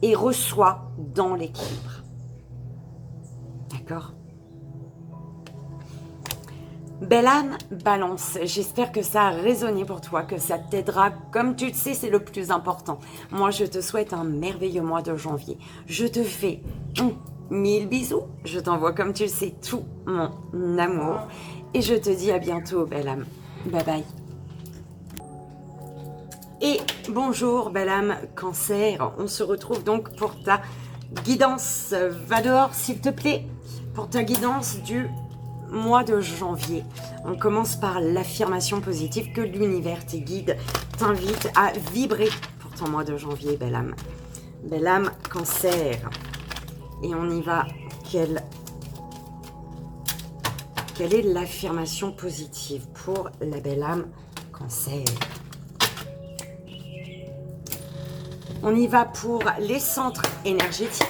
Speaker 1: et reçois dans l'équilibre. D'accord ? Belle âme, Balance, j'espère que ça a résonné pour toi, que ça t'aidera. Comme tu le sais, c'est le plus important. Moi, je te souhaite un merveilleux mois de janvier. Je te fais 1000 bisous. Je t'envoie, comme tu le sais, tout mon amour. Et je te dis à bientôt, belle âme. Bye bye. Et bonjour, belle âme Cancer. On se retrouve donc pour ta guidance. Va dehors, s'il te plaît, pour ta guidance du mois de janvier. On commence par l'affirmation positive que l'univers, tes guides, t'invitent à vibrer pour ton mois de janvier, belle âme. Belle âme Cancer. Et on y va. Quelle est l'affirmation positive pour la belle âme Cancer? On y va pour les centres énergétiques.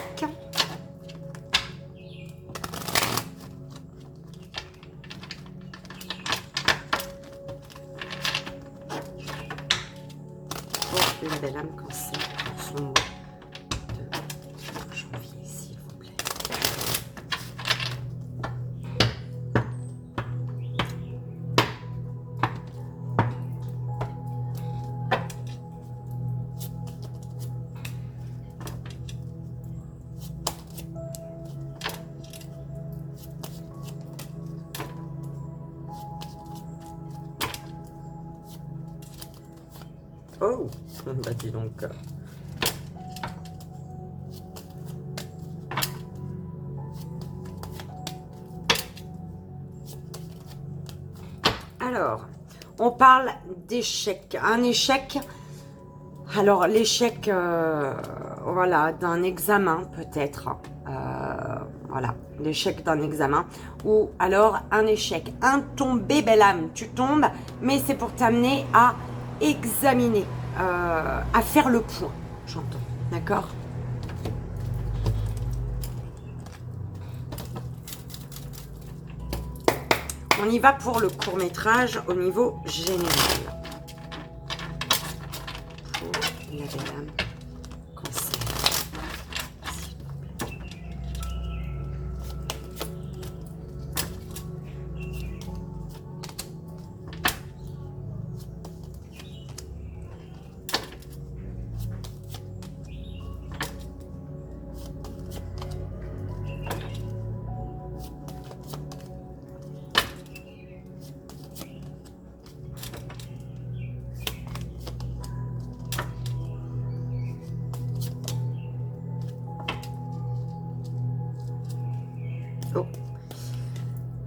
Speaker 1: La belle âme Cancer pour son mois de janvier, s'il vous plaît. Oh, bah dis donc. Alors, on parle d'échec. Un échec, alors l'échec, voilà, d'un examen peut-être. Voilà, l'échec d'un examen. Ou alors un échec. Un tombé, belle âme. Tu tombes, mais c'est pour t'amener à examiner, à faire le point, j'entends, d'accord? On y va pour le court-métrage au niveau général. Pour la belle âme Cancer.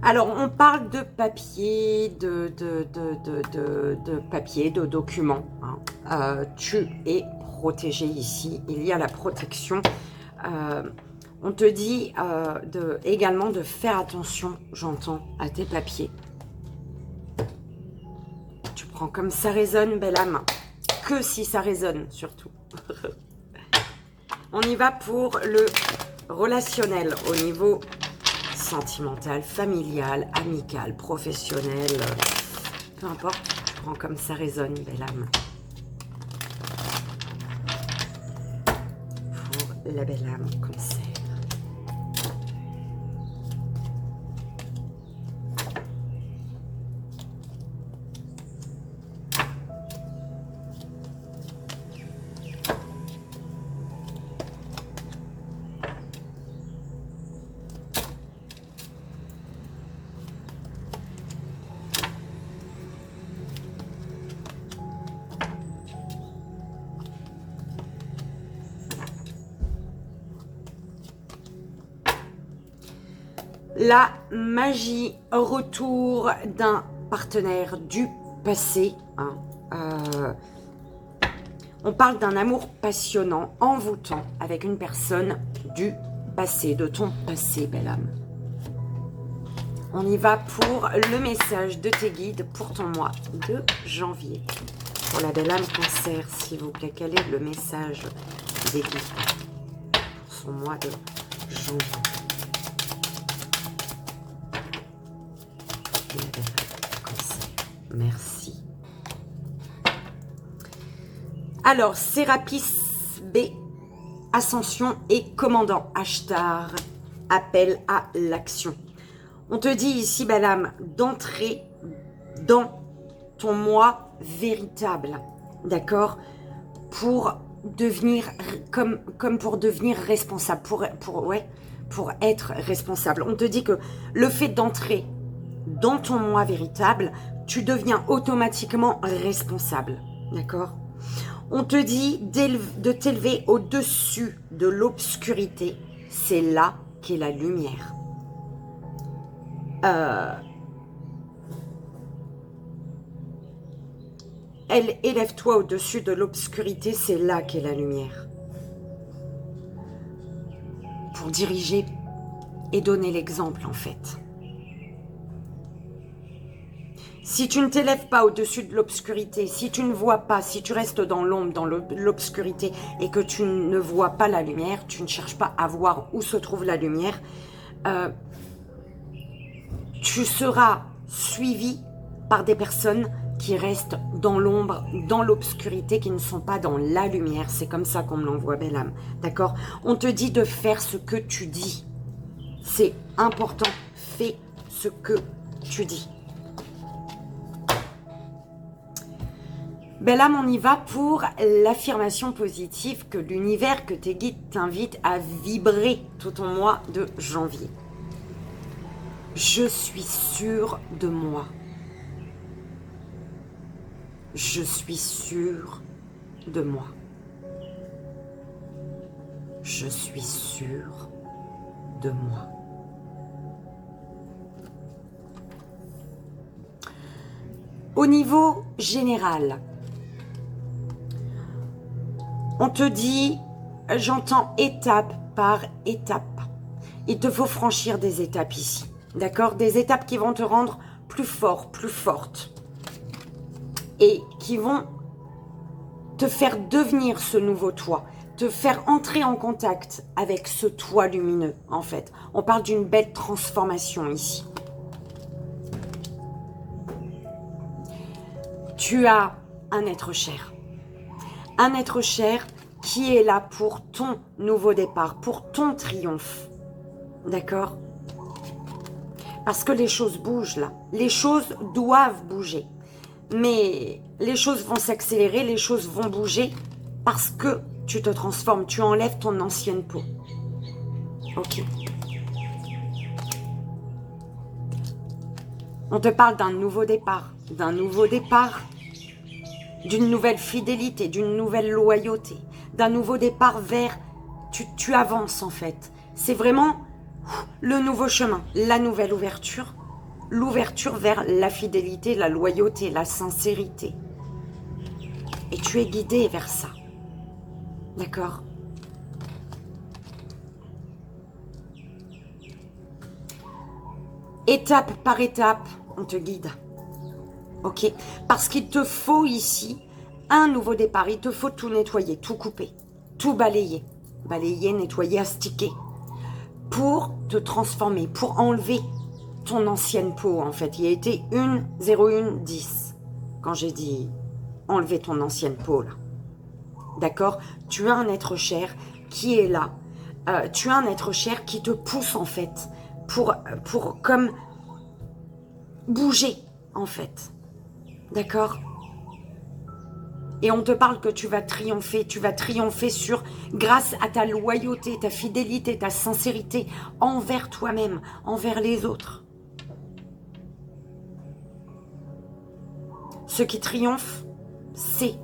Speaker 1: Alors, on parle de papier, papier, de documents. Hein. Tu es protégé ici. Il y a la protection. On te dit également de faire attention, j'entends, à tes papiers. Tu prends comme ça résonne, belle âme. Que si ça résonne, surtout. On y va pour le relationnel au niveau sentimental, familial, amical, professionnel. Peu importe, tu prends comme ça résonne, belle âme. Pour la belle âme, Cancer. La magie, retour d'un partenaire du passé. Hein. On parle d'un amour passionnant, envoûtant, avec une personne du passé, de ton passé, belle âme. On y va pour le message de tes guides pour ton mois de janvier. Pour la belle âme Cancer, s'il vous plaît, quel est le message des guides pour son mois de janvier? Merci. Alors, Sérapis B, Ascension et Commandant Ashtar, appel à l'action. On te dit ici, belle âme, d'entrer dans ton moi véritable, d'accord? Pour devenir, comme pour devenir responsable, pour être responsable. On te dit que le fait d'entrer dans ton moi véritable, tu deviens automatiquement responsable, d'accord? On te dit de t'élever au-dessus de l'obscurité, c'est là qu'est la lumière. Élève-toi au-dessus de l'obscurité, c'est là qu'est la lumière. Pour diriger et donner l'exemple, en fait. Si tu ne t'élèves pas au-dessus de l'obscurité, si tu ne vois pas, si tu restes dans l'ombre, dans l'obscurité et que tu ne vois pas la lumière, tu ne cherches pas à voir où se trouve la lumière, tu seras suivi par des personnes qui restent dans l'ombre, dans l'obscurité, qui ne sont pas dans la lumière. C'est comme ça qu'on me l'envoie, belle âme. D'accord? On te dit de faire ce que tu dis. C'est important. Fais ce que tu dis. Belle âme, on y va pour l'affirmation positive que l'univers, que tes guides t'invitent à vibrer tout au mois de janvier. Je suis sûre de moi. Je suis sûre de moi. Je suis sûre de moi. Au niveau général, on te dit, j'entends étape par étape. Il te faut franchir des étapes ici. D'accord? Des étapes qui vont te rendre plus fort, plus forte. Et qui vont te faire devenir ce nouveau toi. Te faire entrer en contact avec ce toi lumineux, en fait. On parle d'une belle transformation ici. Tu as un être cher. Un être cher qui est là pour ton nouveau départ, pour ton triomphe. D'accord? Parce que les choses bougent là. Les choses doivent bouger. Mais les choses vont s'accélérer, les choses vont bouger parce que tu te transformes, tu enlèves ton ancienne peau. Ok. On te parle d'un nouveau départ, d'une nouvelle fidélité, d'une nouvelle loyauté, d'un nouveau départ vers... Tu avances en fait. C'est vraiment le nouveau chemin, la nouvelle ouverture l'ouverture vers la fidélité, la loyauté, la sincérité. Et tu es guidé vers ça. D'accord? Étape par étape, on te guide. Ok? Parce qu'il te faut ici un nouveau départ. Il te faut tout nettoyer, tout couper, tout balayer. Balayer, nettoyer, astiquer. Pour te transformer, pour enlever ton ancienne peau, en fait. Il y a été 1-01-10 quand j'ai dit enlever ton ancienne peau, là. D'accord? Tu as un être cher qui est là. Tu as un être cher qui te pousse, en fait, pour comme bouger, en fait. D'accord? Et on te parle que tu vas triompher grâce à ta loyauté, ta fidélité, ta sincérité envers toi-même, envers les autres. Ce qui triomphe, c'est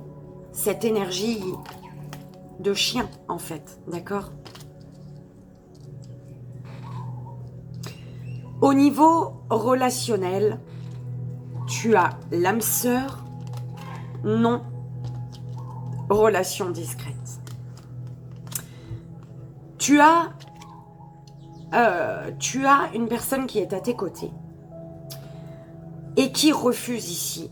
Speaker 1: cette énergie de chien, en fait, d'accord? Au niveau relationnel, tu as l'âme sœur, non, relation discrète. Tu as une personne qui est à tes côtés et qui refuse ici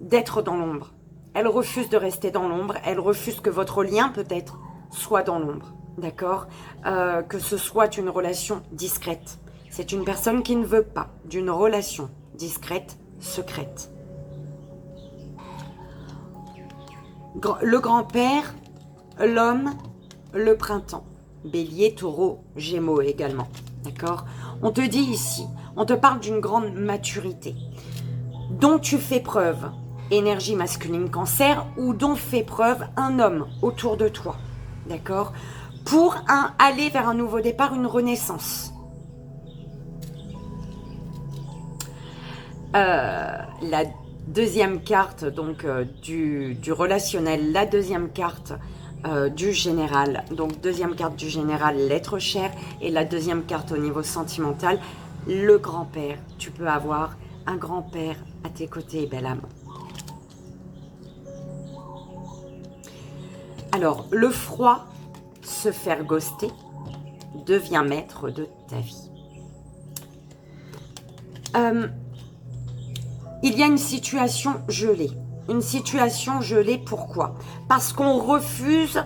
Speaker 1: d'être dans l'ombre. Elle refuse de rester dans l'ombre, elle refuse que votre lien peut-être soit dans l'ombre, d'accord? Que ce soit une relation discrète. C'est une personne qui ne veut pas d'une relation discrète, secrète. Le grand-père, l'homme, le printemps. Bélier, taureau, gémeaux également, d'accord? On te dit ici, on te parle d'une grande maturité dont tu fais preuve, énergie masculine cancer, ou dont fait preuve un homme autour de toi, d'accord? Pour aller vers un nouveau départ, une renaissance. La deuxième carte donc du relationnel, la deuxième carte du général, donc deuxième carte du général, l'être cher, et la deuxième carte au niveau sentimental, le grand-père. Tu peux avoir un grand-père à tes côtés, belle âme. Alors, le froid, se faire ghoster, devient maître de ta vie. Il y a une situation gelée. Une situation gelée, pourquoi? Parce qu'on refuse,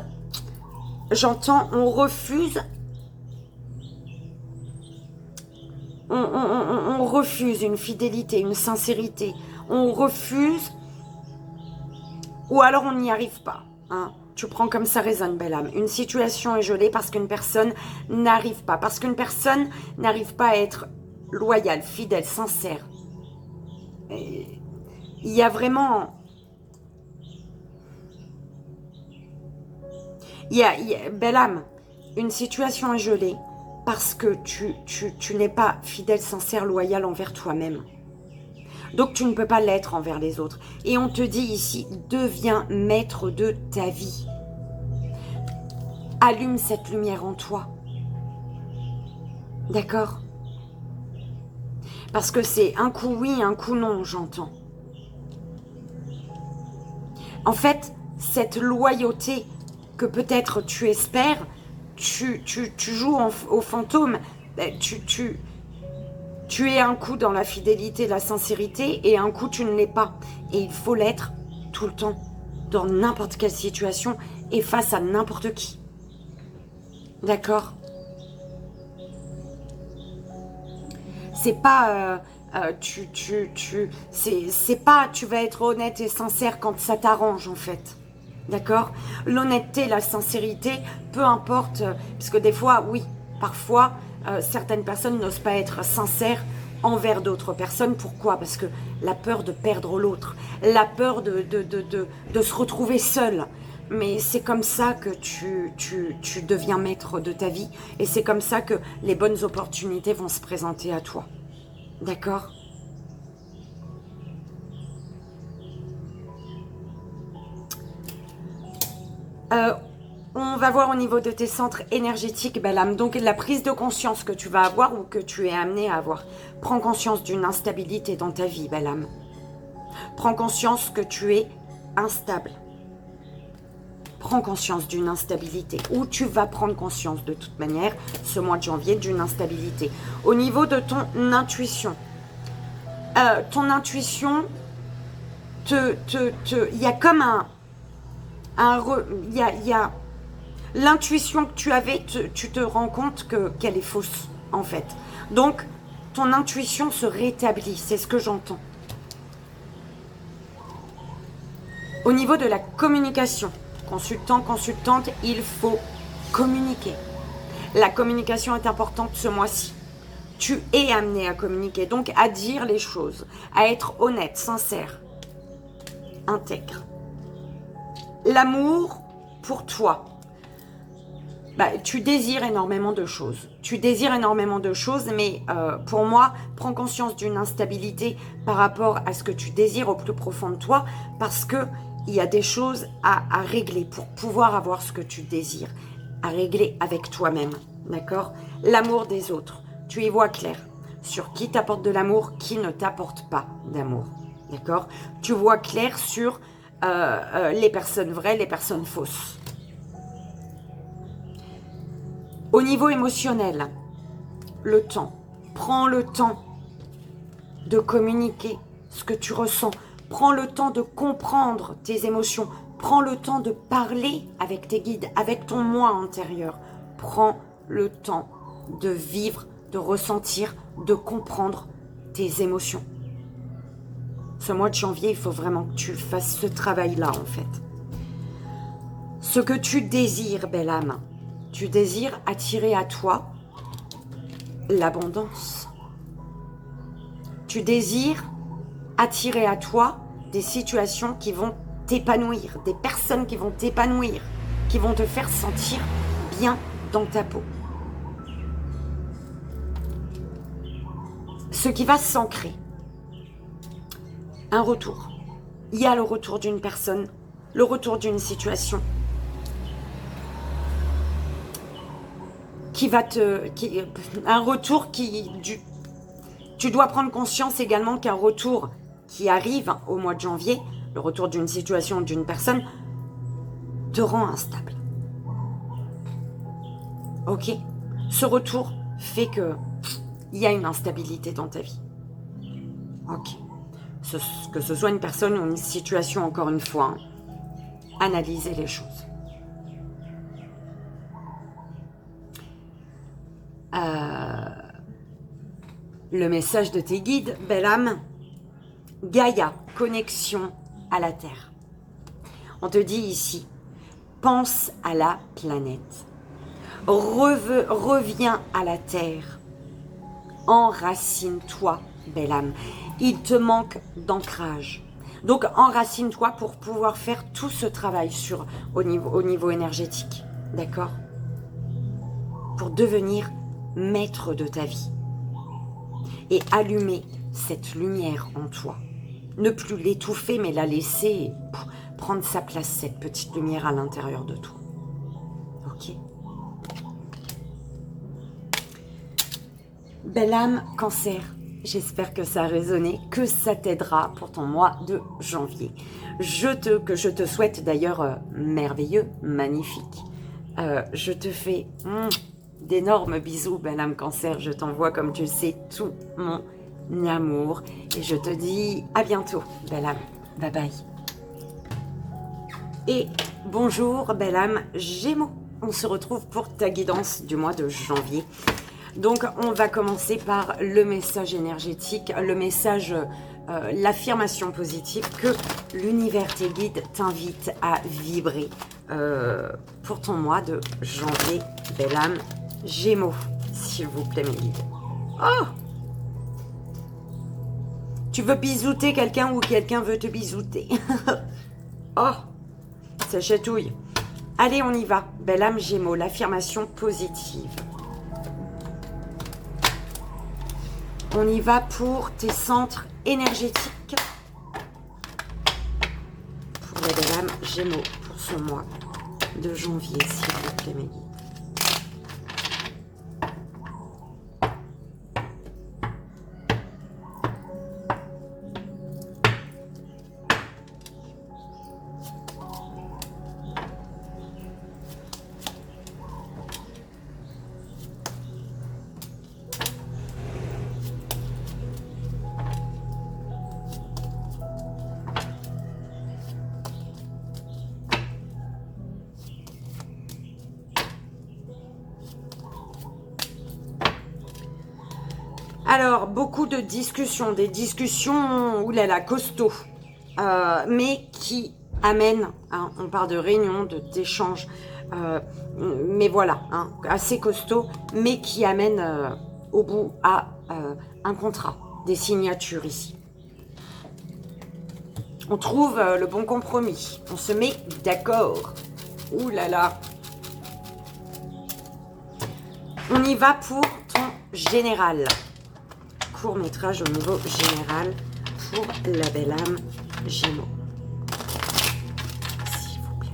Speaker 1: on refuse une fidélité, une sincérité. On refuse, ou alors on n'y arrive pas. Hein. Tu prends comme ça résonne, belle âme. Une situation est gelée parce qu'une personne n'arrive pas. Parce qu'une personne n'arrive pas à être loyale, fidèle, sincère. Et il y a vraiment... belle âme, une situation est gelée parce que tu n'es pas fidèle, sincère, loyal envers toi-même. Donc tu ne peux pas l'être envers les autres. Et on te dit ici, deviens maître de ta vie. Allume cette lumière en toi. D'accord? Parce que c'est un coup oui, un coup non, j'entends. En fait, cette loyauté que peut-être tu espères, tu joues au fantôme, tu es un coup dans la fidélité, la sincérité, et un coup tu ne l'es pas. Et il faut l'être tout le temps, dans n'importe quelle situation et face à n'importe qui. D'accord? C'est pas... c'est pas tu vas être honnête et sincère quand ça t'arrange en fait. D'accord? L'honnêteté, la sincérité, peu importe, puisque des fois, oui, parfois, certaines personnes n'osent pas être sincères envers d'autres personnes. Pourquoi? Parce que la peur de perdre l'autre, la peur de se retrouver seul. Mais c'est comme ça que tu deviens maître de ta vie, et c'est comme ça que les bonnes opportunités vont se présenter à toi. D'accord? On va voir au niveau de tes centres énergétiques, belle âme. Donc, la prise de conscience que tu vas avoir ou que tu es amené à avoir. Prends conscience d'une instabilité dans ta vie, belle âme. Prends conscience que tu es instable. Prends conscience d'une instabilité. Ou tu vas prendre conscience de toute manière, ce mois de janvier, d'une instabilité. Au niveau de ton intuition. Ton intuition, il y a comme il y a l'intuition que tu avais, tu te rends compte qu'elle est fausse, en fait. Donc, ton intuition se rétablit, c'est ce que j'entends. Au niveau de la communication, consultant, consultante, il faut communiquer. La communication est importante ce mois-ci. Tu es amené à communiquer, donc à dire les choses, à être honnête, sincère, intègre. L'amour pour toi. Tu désires énormément de choses. Tu désires énormément de choses, mais pour moi, prends conscience d'une instabilité par rapport à ce que tu désires au plus profond de toi, parce que il y a des choses à régler pour pouvoir avoir ce que tu désires, à régler avec toi-même, d'accord? L'amour des autres, tu y vois clair sur qui t'apporte de l'amour, qui ne t'apporte pas d'amour, d'accord? Tu vois clair sur les personnes vraies, les personnes fausses. Au niveau émotionnel, le temps. Prends le temps de communiquer ce que tu ressens. Prends le temps de comprendre tes émotions. Prends le temps de parler avec tes guides, avec ton moi intérieur. Prends le temps de vivre, de ressentir, de comprendre tes émotions. Ce mois de janvier, il faut vraiment que tu fasses ce travail-là, en fait. Ce que tu désires, belle âme, tu désires attirer à toi l'abondance. Tu désires attirer à toi des situations qui vont t'épanouir, des personnes qui vont t'épanouir, qui vont te faire sentir bien dans ta peau. Ce qui va s'ancrer. Un retour. Il y a le retour d'une personne, le retour d'une situation qui va un retour tu dois prendre conscience également qu'un retour qui arrive au mois de janvier, le retour d'une situation, d'une personne, te rend instable. Ok? Ce retour fait que il y a une instabilité dans ta vie. Ok. Que ce soit une personne ou une situation, encore une fois, analysez les choses. Le message de tes guides, belle âme, Gaïa, connexion à la Terre. On te dit ici, pense à la planète. Reviens à la Terre. Enracine-toi, belle âme. Il te manque d'ancrage. Donc, enracine-toi pour pouvoir faire tout ce travail au niveau énergétique. D'accord? Pour devenir maître de ta vie. Et allumer cette lumière en toi. Ne plus l'étouffer, mais la laisser prendre sa place, cette petite lumière à l'intérieur de toi. Ok? Belle âme, Cancer, j'espère que ça a résonné, que ça t'aidera pour ton mois de janvier. Que je te souhaite d'ailleurs merveilleux, magnifique. Je te fais d'énormes bisous, belle âme Cancer. Je t'envoie, comme tu le sais, tout mon amour. Et je te dis à bientôt, belle âme. Bye bye. Et bonjour, belle âme Gémeaux. On se retrouve pour ta guidance du mois de janvier. Donc, on va commencer par le message énergétique, le message, l'affirmation positive que l'univers, tes guides, t'invitent à vibrer pour ton mois de janvier, belle âme Gémeaux, s'il vous plaît, mes guides. Oh! Tu veux bisouter quelqu'un ou quelqu'un veut te bisouter? Oh! Ça chatouille. Allez, on y va. Belle âme Gémeaux, l'affirmation positive. On y va pour tes centres énergétiques. Pour la belle âme Gémeaux, pour ce mois. de janvier, s'il vous plaît, mes guides. Alors, beaucoup de discussions, des discussions, oulala, costauds, mais qui amènent, hein, on parle de réunions, d'échanges, mais voilà, hein, assez costauds, mais qui amènent au bout à un contrat, des signatures ici. On trouve le bon compromis, on se met d'accord. Oulala. On y va pour ton général. Court-métrage au niveau général pour la belle âme Gémeaux. S'il vous plaît.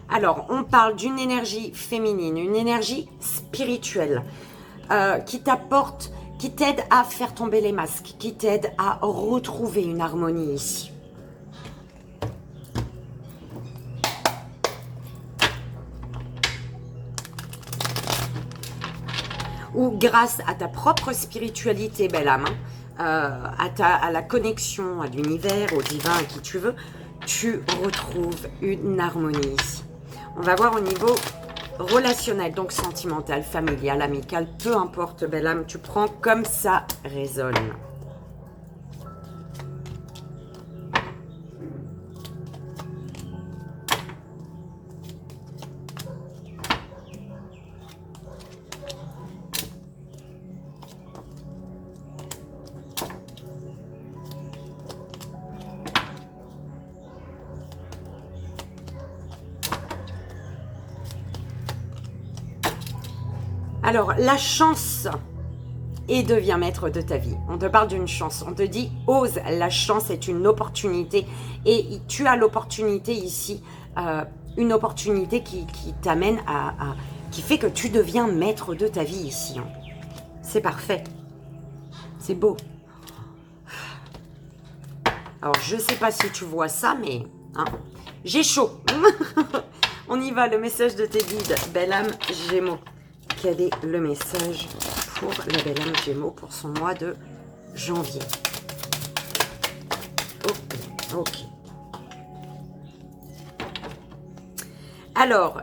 Speaker 1: Alors, on parle d'une énergie féminine, une énergie spirituelle qui t'apporte, qui t'aide à faire tomber les masques, qui t'aide à retrouver une harmonie ici. Ou grâce à ta propre spiritualité, belle âme, à la connexion à l'univers, au divin, à qui tu veux, tu retrouves une harmonie ici. On va voir au niveau relationnel, donc sentimental, familial, amical, peu importe, belle âme, tu prends comme ça résonne. Alors, la chance et devient maître de ta vie. On te parle d'une chance. On te dit, ose, la chance est une opportunité. Et tu as l'opportunité ici, une opportunité qui t'amène qui fait que tu deviens maître de ta vie ici. Hein. C'est parfait. C'est beau. Alors, je ne sais pas si tu vois ça, mais hein, j'ai chaud. On y va, le message de tes guides. Belle âme Gémeaux. Quel est le message pour la belle âme Gémeaux pour son mois de janvier? Ok. Alors,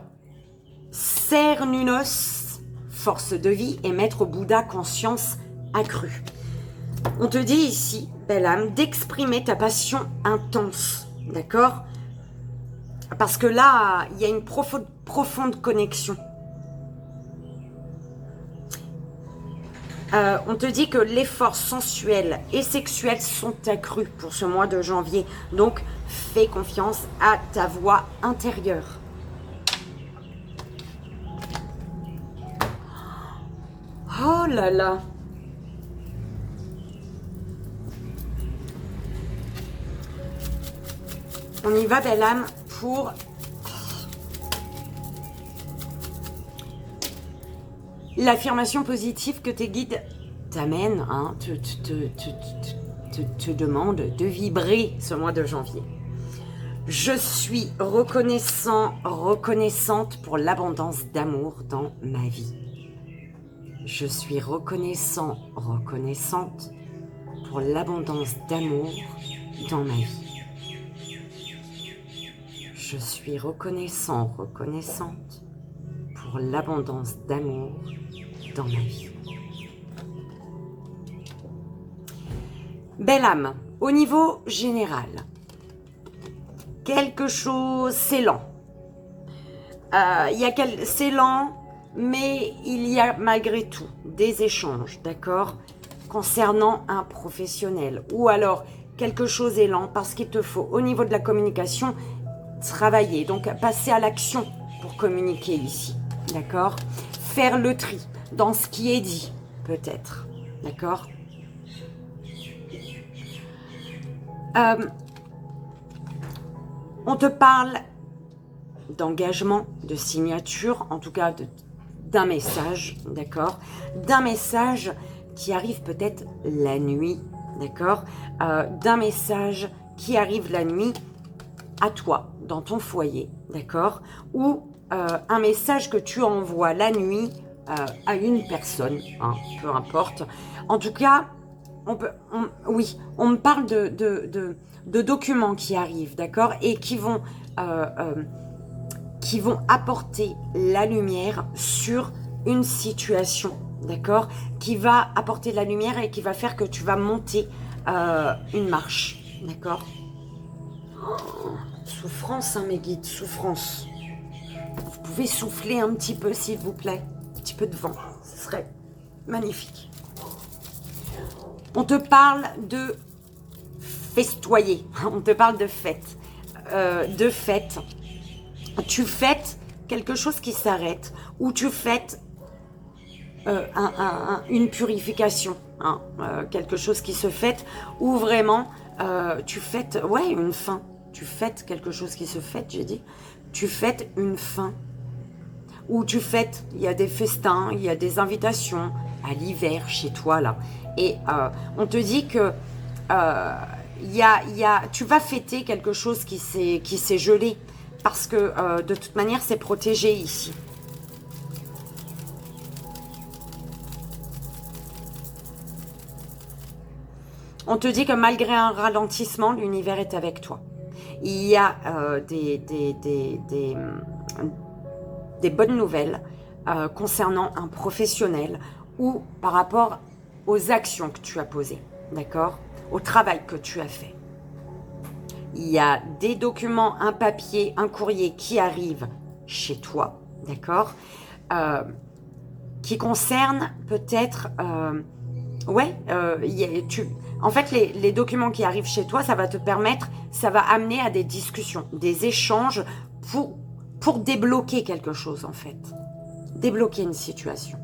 Speaker 1: Cernunnos, force de vie, et maître Bouddha, conscience accrue. On te dit ici, belle âme, d'exprimer ta passion intense, d'accord? Parce que là, il y a une profonde connexion. On te dit que les forces sensuelles et sexuelles sont accrues pour ce mois de janvier. Donc, fais confiance à ta voix intérieure. Oh là là! On y va, belle âme, pour l'affirmation positive que tes guides t'amènent, hein, te demandent de vibrer ce mois de janvier. Je suis reconnaissante pour l'abondance d'amour dans ma vie. Je suis reconnaissante pour l'abondance d'amour dans ma vie. Je suis reconnaissante pour l'abondance d'amour dans ma vie. Belle âme, au niveau général, quelque chose, c'est lent. C'est lent, mais il y a malgré tout des échanges, d'accord, concernant un professionnel. Ou alors, quelque chose est lent parce qu'il te faut, au niveau de la communication, travailler. Donc, passer à l'action pour communiquer ici, d'accord. Faire le tri dans ce qui est dit, peut-être, d'accord. On te parle d'engagement, de signature, en tout cas d'un message, d'accord, d'un message qui arrive peut-être la nuit, d'accord, d'un message qui arrive la nuit à toi, dans ton foyer, d'accord, ou un message que tu envoies la nuit à une personne, hein, peu importe. En tout cas, oui, on me parle de documents qui arrivent, d'accord, et qui vont apporter la lumière sur une situation, d'accord, qui va apporter de la lumière et qui va faire que tu vas monter une marche, d'accord. Souffrance, hein, mes guides, souffrance. Vous pouvez souffler un petit peu, s'il vous plaît, un petit peu de vent, ce serait magnifique. On te parle de festoyer, on te parle de fête, Tu fêtes quelque chose qui s'arrête, ou tu fêtes une purification, hein, quelque chose qui se fête, ou vraiment tu fêtes, ouais, une fin. Tu fêtes quelque chose qui se fête, j'ai dit. Tu fêtes une fin. Ou tu fêtes, il y a des festins, il y a des invitations à l'hiver chez toi, là. Et on te dit que tu vas fêter quelque chose qui s'est gelé. Parce que de toute manière, c'est protégé ici. On te dit que malgré un ralentissement, l'univers est avec toi. Il y a des bonnes nouvelles concernant un professionnel ou par rapport aux actions que tu as posées, d'accord, au travail que tu as fait. Il y a des documents, un papier, un courrier qui arrive chez toi, d'accord, qui concerne peut-être, en fait, les documents qui arrivent chez toi, ça va te permettre, ça va amener à des discussions, des échanges pour débloquer quelque chose, en fait. Débloquer une situation.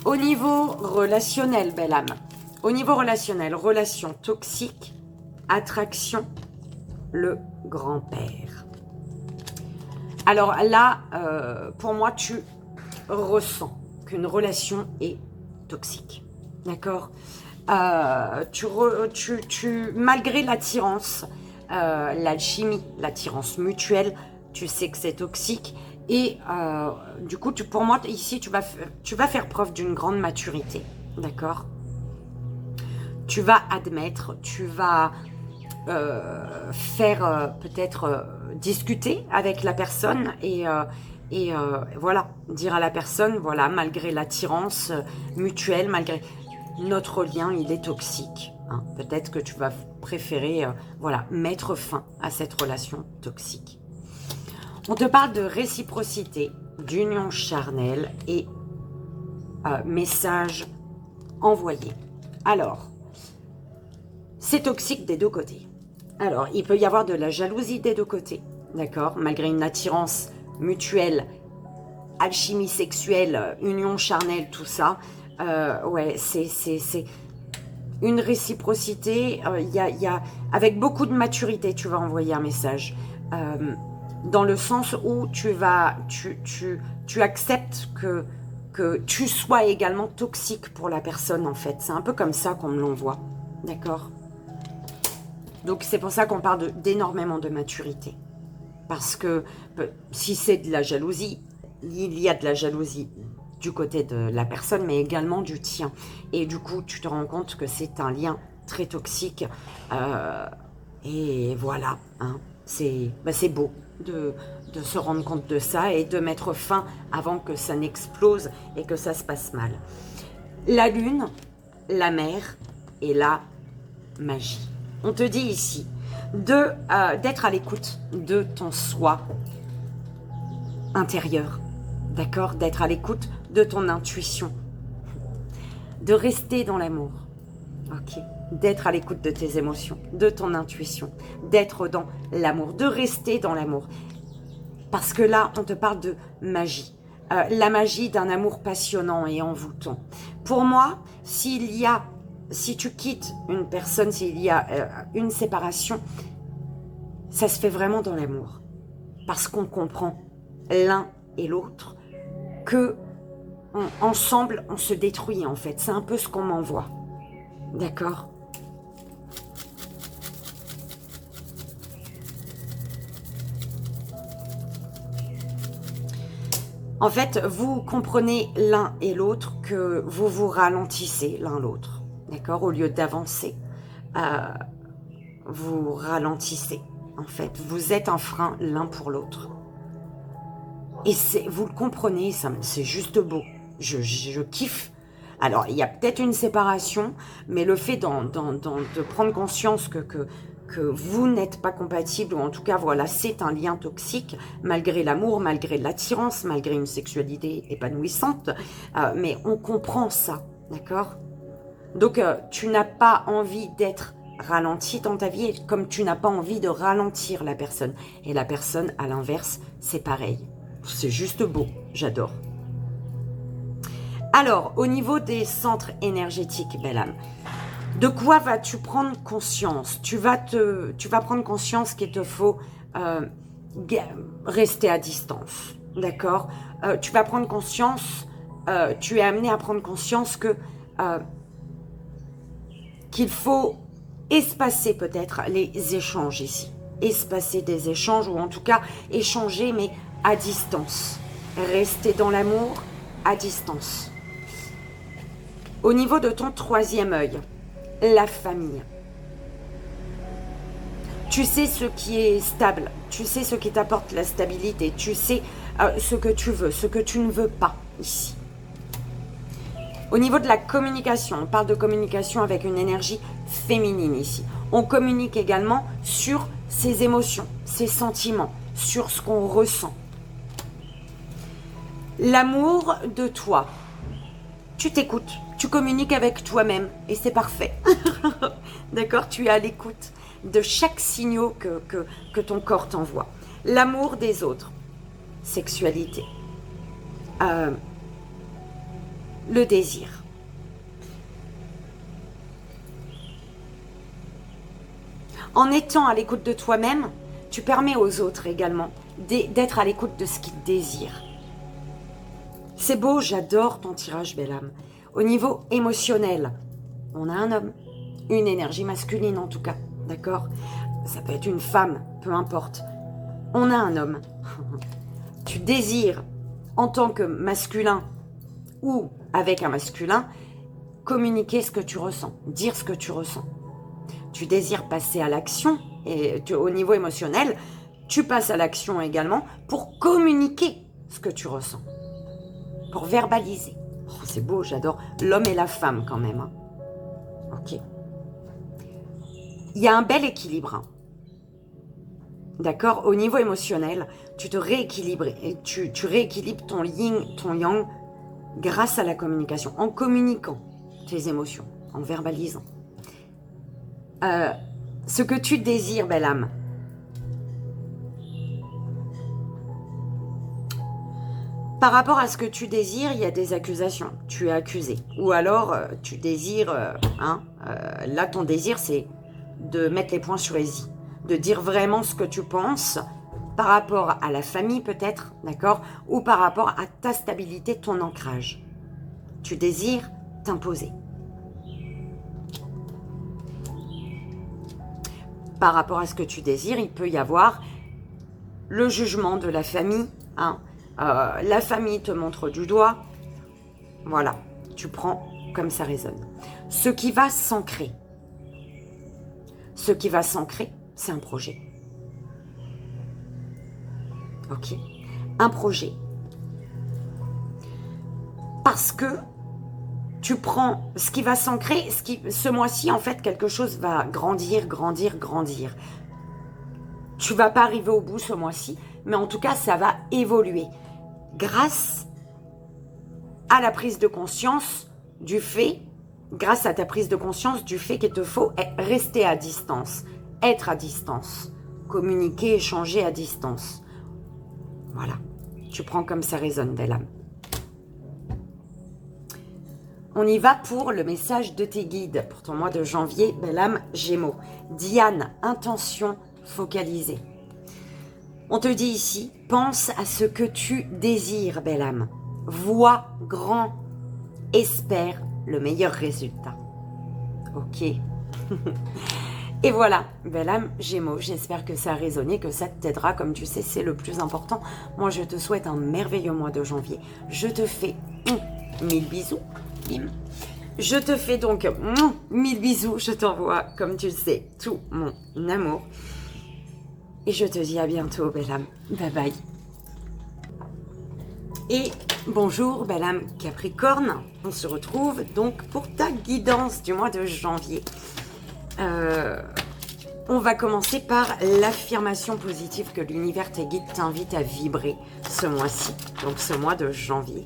Speaker 1: Au niveau relationnel, belle âme. Au niveau relationnel, relation toxique, attraction, le grand-père. Alors là, pour moi, tu ressens qu'une relation est toxique. D'accord, malgré l'attirance, l'alchimie, l'attirance mutuelle, tu sais que c'est toxique. Et du coup, pour moi, ici, tu vas faire preuve d'une grande maturité. D'accord, tu vas admettre, tu vas faire peut-être discuter avec la personne et voilà, dire à la personne, voilà, malgré l'attirance mutuelle, malgré notre lien, il est toxique. Hein. Peut-être que tu vas préférer voilà, mettre fin à cette relation toxique. On te parle de réciprocité, d'union charnelle et message envoyé. Alors, c'est toxique des deux côtés. Alors, il peut y avoir de la jalousie des deux côtés, d'accord, malgré une attirance mutuelle, alchimie sexuelle, union charnelle, tout ça. Ouais, c'est une réciprocité. Avec beaucoup de maturité, tu vas envoyer un message. Dans le sens où tu acceptes que tu sois également toxique pour la personne, en fait. C'est un peu comme ça qu'on me l'envoie. D'accord ? Donc, c'est pour ça qu'on parle d'énormément de maturité. Parce que si c'est de la jalousie, il y a de la jalousie du côté de la personne, mais également du tien. Et du coup, tu te rends compte que c'est un lien très toxique. Et voilà, hein, c'est beau de se rendre compte de ça et de mettre fin avant que ça n'explose et que ça se passe mal. La lune, la mer et la magie. On te dit ici d'être à l'écoute de ton soi intérieure, d'accord? D'être à l'écoute de ton intuition, de rester dans l'amour, ok? D'être à l'écoute de tes émotions, de ton intuition, d'être dans l'amour, de rester dans l'amour. Parce que là, on te parle de magie. La magie d'un amour passionnant et envoûtant. Pour moi, si tu quittes une personne, s'il y a une séparation, ça se fait vraiment dans l'amour. Parce qu'on comprend l'un et l'autre que ensemble, on se détruit en fait. C'est un peu ce qu'on m'envoie. D'accord ? En fait, vous comprenez l'un et l'autre que vous vous ralentissez l'un l'autre, d'accord? Au lieu d'avancer, vous ralentissez, en fait. Vous êtes un frein l'un pour l'autre. Et vous le comprenez, c'est juste beau. Je kiffe. Alors, il y a peut-être une séparation, mais le fait de prendre conscience que vous n'êtes pas compatible, ou en tout cas, voilà, c'est un lien toxique, malgré l'amour, malgré l'attirance, malgré une sexualité épanouissante, mais on comprend ça, d'accord? Donc, tu n'as pas envie d'être ralenti dans ta vie, comme tu n'as pas envie de ralentir la personne. Et la personne, à l'inverse, c'est pareil. C'est juste beau, j'adore. Alors, au niveau des centres énergétiques, belle âme, de quoi vas-tu prendre conscience? Tu vas prendre conscience qu'il te faut rester à distance, d'accord? Tu vas prendre conscience, tu es amené à prendre conscience qu'il faut espacer peut-être les échanges ici. Espacer des échanges, ou en tout cas échanger, mais à distance. Rester dans l'amour à distance. Au niveau de ton troisième œil, la famille. Tu sais ce qui est stable, tu sais ce qui t'apporte la stabilité, tu sais ce que tu veux, ce que tu ne veux pas ici. Au niveau de la communication, on parle de communication avec une énergie féminine ici. On communique également sur ses émotions, ses sentiments, sur ce qu'on ressent. L'amour de toi. Tu t'écoutes, tu communiques avec toi-même et c'est parfait. D'accord? Tu es à l'écoute de chaque signal que ton corps t'envoie. L'amour des autres. Sexualité. Le désir. En étant à l'écoute de toi-même, tu permets aux autres également d'être à l'écoute de ce qu'ils désirent. C'est beau, j'adore ton tirage, belle âme. Au niveau émotionnel, on a un homme, une énergie masculine en tout cas, d'accord? Ça peut être une femme, peu importe. On a un homme. Tu désires, en tant que masculin ou avec un masculin, communiquer ce que tu ressens, dire ce que tu ressens. Tu désires passer à l'action, et au niveau émotionnel, tu passes à l'action également pour communiquer ce que tu ressens. Pour verbaliser. Oh, c'est beau, j'adore. L'homme et la femme quand même. Hein. Ok. Il y a un bel équilibre. Hein. D'accord? Au niveau émotionnel, tu te rééquilibres. Et tu rééquilibres ton yin, ton yang grâce à la communication. En communiquant tes émotions. En verbalisant. Ce que tu désires, belle âme. Par rapport à ce que tu désires, il y a des accusations. Tu es accusé. Ou alors, tu désires... là, ton désir, c'est de mettre les points sur les i. De dire vraiment ce que tu penses par rapport à la famille, peut-être, d'accord? Ou par rapport à ta stabilité, ton ancrage. Tu désires t'imposer. Par rapport à ce que tu désires, il peut y avoir le jugement de la famille, hein? La famille te montre du doigt. Voilà, tu prends comme ça résonne. Ce qui va s'ancrer. Ce qui va s'ancrer, c'est un projet. Ok. Un projet. Parce que tu prends ce qui va s'ancrer, ce mois-ci, en fait, quelque chose va grandir, grandir, grandir. Tu vas pas arriver au bout ce mois-ci, mais en tout cas, ça va évoluer. grâce à la prise de conscience du fait, grâce à ta prise de conscience du fait qu'il te faut rester à distance, être à distance, communiquer, échanger à distance. Voilà, tu prends comme ça résonne, belle âme. On y va pour le message de tes guides pour ton mois de janvier, belle âme Gémeaux. Diane, intention focalisée. On te dit ici, pense à ce que tu désires, belle âme. Vois grand, espère le meilleur résultat. Ok. Et voilà, belle âme Gémeaux, j'espère que ça a résonné, que ça t'aidera. Comme tu sais, c'est le plus important. Moi, je te souhaite un merveilleux mois de janvier. Je te fais 1000 bisous. Bim. Je te fais donc 1000 bisous. Je t'envoie, comme tu le sais, tout mon amour. Et je te dis à bientôt, belle âme. Bye bye. Et bonjour, belle âme Capricorne. On se retrouve donc pour ta guidance du mois de janvier. On va commencer par l'affirmation positive que l'univers, tes guides, t'invitent à vibrer ce mois-ci. Donc ce mois de janvier.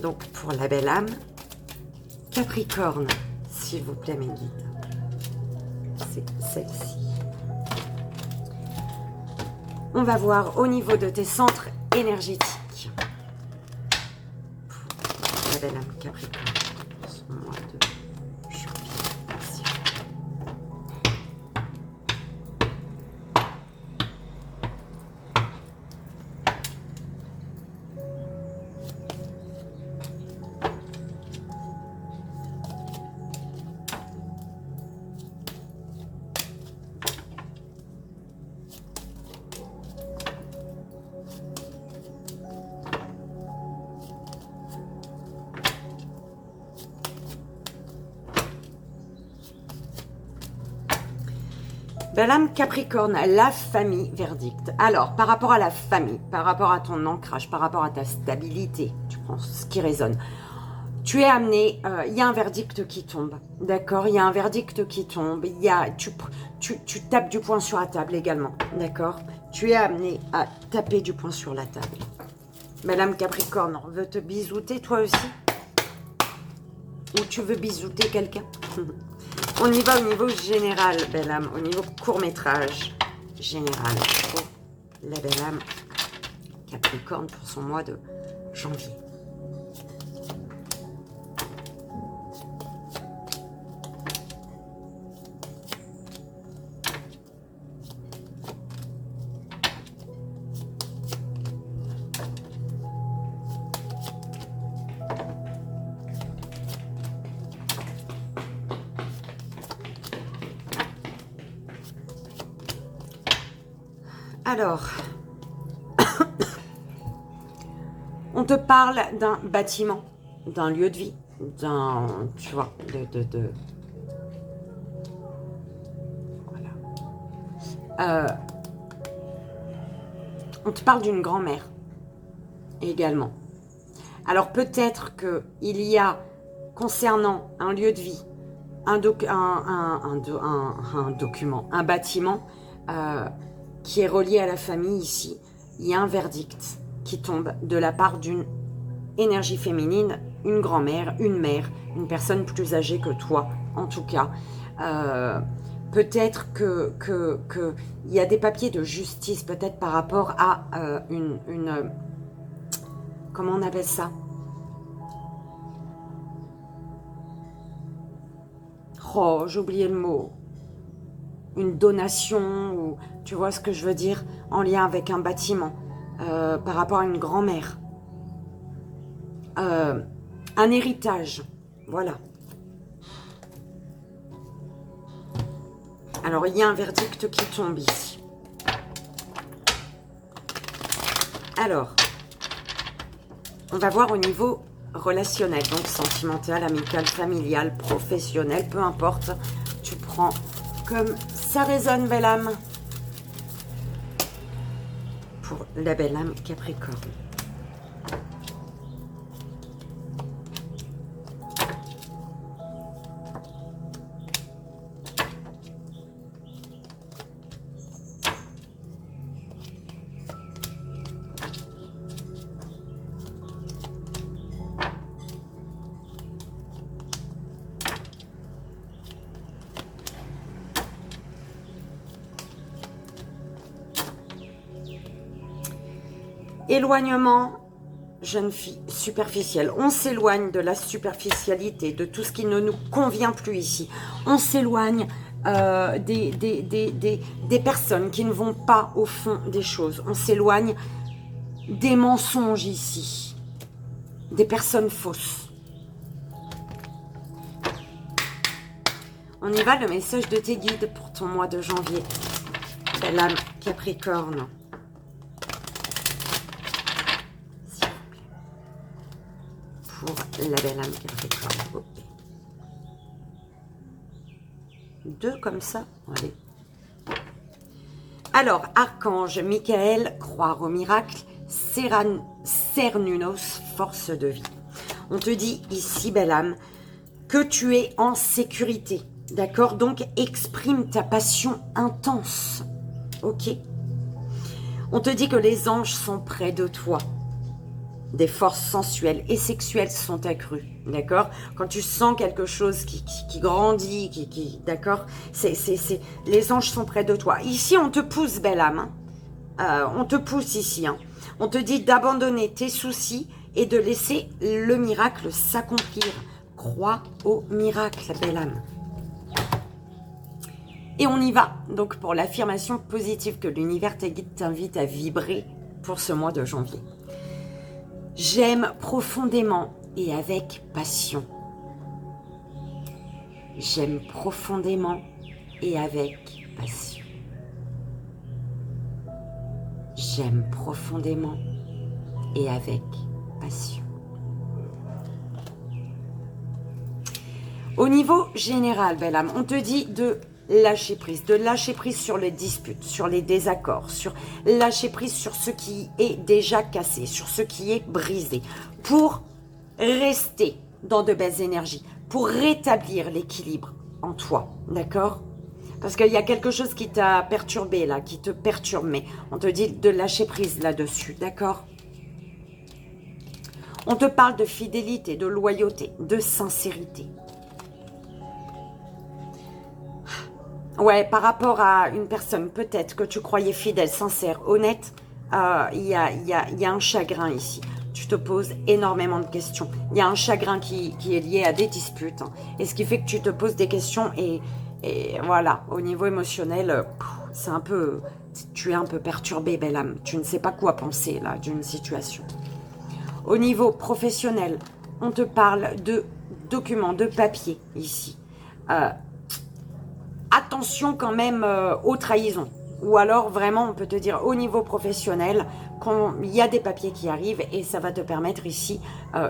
Speaker 1: Donc pour la belle âme Capricorne, s'il vous plaît mes guides. C'est celle-ci. On va voir au niveau de tes centres énergétiques. Pour la belle âme Capricorne, ce mois de janvier. Merci. Belle âme Capricorne, la famille, verdict. Alors, par rapport à la famille, par rapport à ton ancrage, par rapport à ta stabilité, tu prends ce qui résonne. Tu es amené, il y a un verdict qui tombe, d'accord? Il y a un verdict qui tombe, tu tapes du poing sur la table également, d'accord? Tu es amené à taper du poing sur la table. Belle âme Capricorne, on veut te bisouter toi aussi? Ou tu veux bisouter quelqu'un? On y va au niveau général, belle âme, au niveau court-métrage général pour la belle âme Capricorne pour son mois de janvier. Alors, on te parle d'un bâtiment, d'un lieu de vie, d'un, tu vois, voilà. On te parle d'une grand-mère également. Alors peut-être qu'il y a, concernant un lieu de vie, un document, un bâtiment qui est relié à la famille ici, il y a un verdict qui tombe de la part d'une énergie féminine, une grand-mère, une mère, une personne plus âgée que toi, en tout cas. Peut-être que il y a des papiers de justice, peut-être par rapport à une comment on appelle ça? Oh, j'ai oublié le mot. Une donation, ou tu vois ce que je veux dire, en lien avec un bâtiment, par rapport à une grand-mère. Un héritage, voilà. Alors, il y a un verdict qui tombe ici. Alors, on va voir au niveau relationnel, donc sentimental, amical, familial, professionnel, peu importe. Tu prends comme ça résonne, belle âme. Pour la belle âme Capricorne. Éloignement, jeune fille, superficielle. On s'éloigne de la superficialité, de tout ce qui ne nous convient plus ici. On s'éloigne des personnes qui ne vont pas au fond des choses. On s'éloigne des mensonges ici, des personnes fausses. On y va, le message de tes guides pour ton mois de janvier. Belle âme Capricorne. S'il vous plaît. Pour la belle âme Capricorne. Ok. 2 comme ça. Allez. Alors, archange Michael, croire au miracle. Cernunos, force de vie. On te dit ici, belle âme, que tu es en sécurité. D'accord? Donc, exprime ta passion intense. Ok? On te dit que les anges sont près de toi. Des forces sensuelles et sexuelles sont accrues. D'accord? Quand tu sens quelque chose qui grandit, d'accord? Les anges sont près de toi. Ici, on te pousse, belle âme. On te pousse ici. Hein. On te dit d'abandonner tes soucis et de laisser le miracle s'accomplir. Crois au miracle, belle âme. Et on y va. Donc, pour l'affirmation positive que l'univers t'invite à vibrer pour ce mois de janvier. J'aime profondément et avec passion. J'aime profondément et avec passion. J'aime profondément et avec passion. Au niveau général, belle âme, on te dit de lâcher prise sur les disputes, sur les désaccords, sur lâcher prise sur ce qui est déjà cassé, sur ce qui est brisé, pour rester dans de belles énergies, pour rétablir l'équilibre en toi, d'accord? Parce qu'il y a quelque chose qui t'a perturbé là, qui te perturbe, mais on te dit de lâcher prise là-dessus, d'accord? On te parle de fidélité, de loyauté, de sincérité. Ouais, par rapport à une personne peut-être que tu croyais fidèle, sincère, honnête, il y a un chagrin ici. Tu te poses énormément de questions. Il y a un chagrin qui est lié à des disputes. Hein, et ce qui fait que tu te poses des questions et voilà, au niveau émotionnel, c'est un peu, tu es un peu perturbé, belle âme. Tu ne sais pas quoi penser là d'une situation. Au niveau professionnel, on te parle de documents, de papiers ici. Attention quand même aux trahisons. Ou alors vraiment on peut te dire au niveau professionnel qu'il y a des papiers qui arrivent et ça va te permettre ici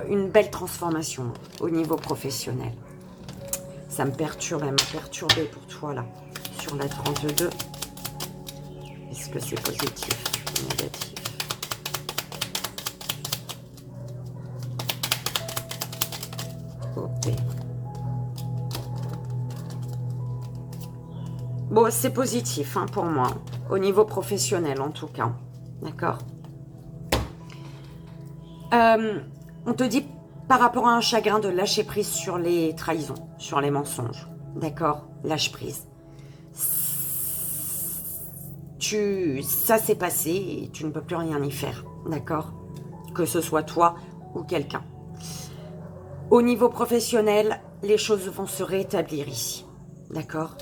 Speaker 1: une belle transformation au niveau professionnel. Ça me perturbe, elle m'a perturbé pour toi là sur la 32. Est-ce que c'est positif ou négatif? Ok. Bon, c'est positif hein, pour moi, au niveau professionnel en tout cas. D'accord? On te dit par rapport à un chagrin de lâcher prise sur les trahisons, sur les mensonges. D'accord? Lâche prise. Ça s'est passé et tu ne peux plus rien y faire. D'accord? Que ce soit toi ou quelqu'un. Au niveau professionnel, les choses vont se rétablir ici. D'accord?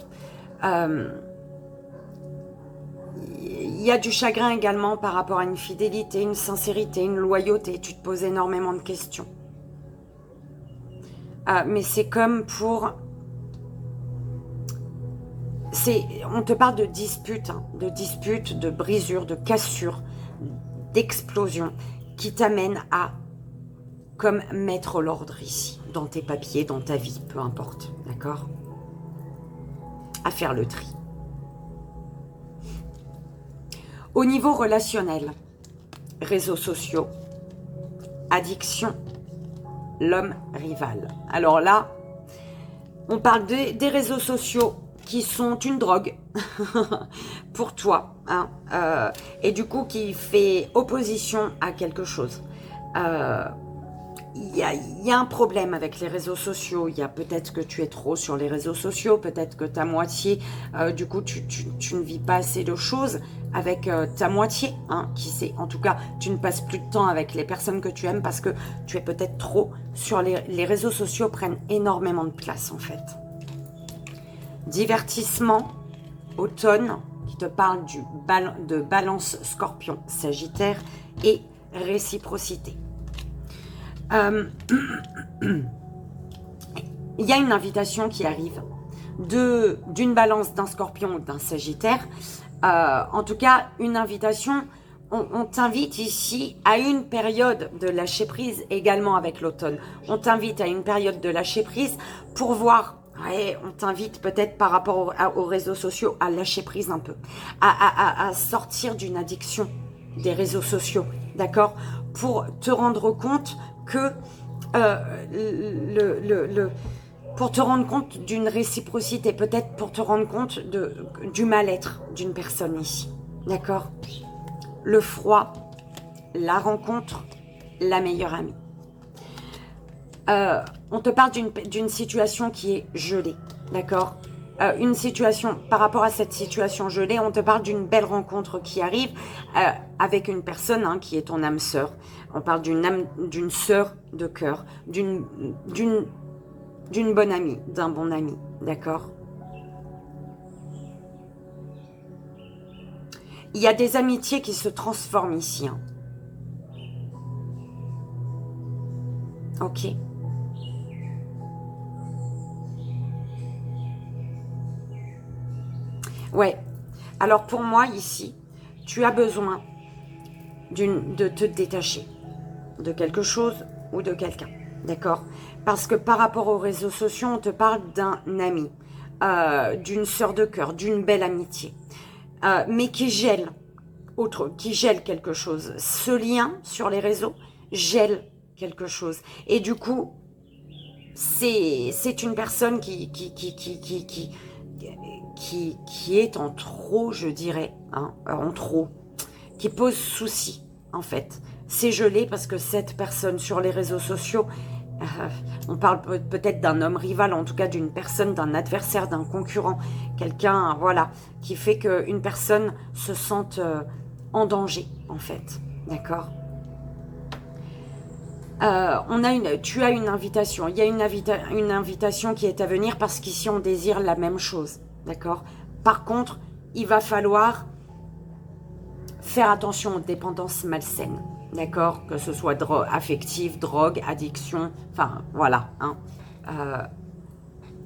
Speaker 1: Il y a du chagrin également par rapport à une fidélité, une sincérité, une loyauté. Tu te poses énormément de questions. Mais c'est comme pour... On te parle de disputes, hein, de brisures, de cassures, d'explosions qui t'amènent à comme mettre l'ordre ici, dans tes papiers, dans ta vie, peu importe, d'accord? À faire le tri. Au niveau relationnel, réseaux sociaux, addiction, l'homme rival. Alors là, on parle des réseaux sociaux qui sont une drogue pour toi, hein, et du coup qui fait opposition à quelque chose. il y a un problème avec les réseaux sociaux. Il y a peut-être que tu es trop sur les réseaux sociaux, peut-être que ta moitié, du coup, tu ne vis pas assez de choses avec ta moitié, hein, qui sait. En tout cas, tu ne passes plus de temps avec les personnes que tu aimes parce que tu es peut-être trop sur les réseaux sociaux, prennent énormément de place en fait. Divertissement, automne, qui te parle de balance, scorpion, sagittaire et réciprocité. Il y a une invitation qui arrive d'une balance, d'un scorpion ou d'un sagittaire. En tout cas, une invitation, on t'invite ici à une période de lâcher prise, également avec l'automne. On t'invite à une période de lâcher prise pour voir, ouais, on t'invite peut-être par rapport aux réseaux sociaux à lâcher prise un peu, à sortir d'une addiction des réseaux sociaux, d'accord, pour te rendre compte que pour te rendre compte d'une réciprocité, peut-être pour te rendre compte du mal-être d'une personne ici, d'accord. Le froid, la rencontre, la meilleure amie. On te parle d'une situation qui est gelée, d'accord. Une situation, par rapport à cette situation gelée, on te parle d'une belle rencontre qui arrive avec une personne, hein, qui est ton âme sœur. On parle d'une sœur de cœur, d'une bonne amie, d'un bon ami, d'accord. Il y a des amitiés qui se transforment ici, hein. Ok. Ouais. Alors pour moi ici, tu as besoin de te détacher de quelque chose ou de quelqu'un, d'accord? Parce que par rapport aux réseaux sociaux, on te parle d'un ami, d'une sœur de cœur, d'une belle amitié, mais qui gèle quelque chose. Ce lien sur les réseaux gèle quelque chose. Et du coup, c'est une personne qui est en trop, je dirais, hein, en trop, qui pose souci, en fait. C'est gelé parce que cette personne sur les réseaux sociaux, on parle peut-être d'un homme rival, en tout cas d'une personne, d'un adversaire, d'un concurrent, quelqu'un, voilà, qui fait qu'une personne se sente en danger, en fait, d'accord. Tu as une invitation, il y a une invitation qui est à venir parce qu'ici on désire la même chose, d'accord. Par contre, il va falloir faire attention aux dépendances malsaines, d'accord, que ce soit affective, drogue, addiction, enfin voilà, hein,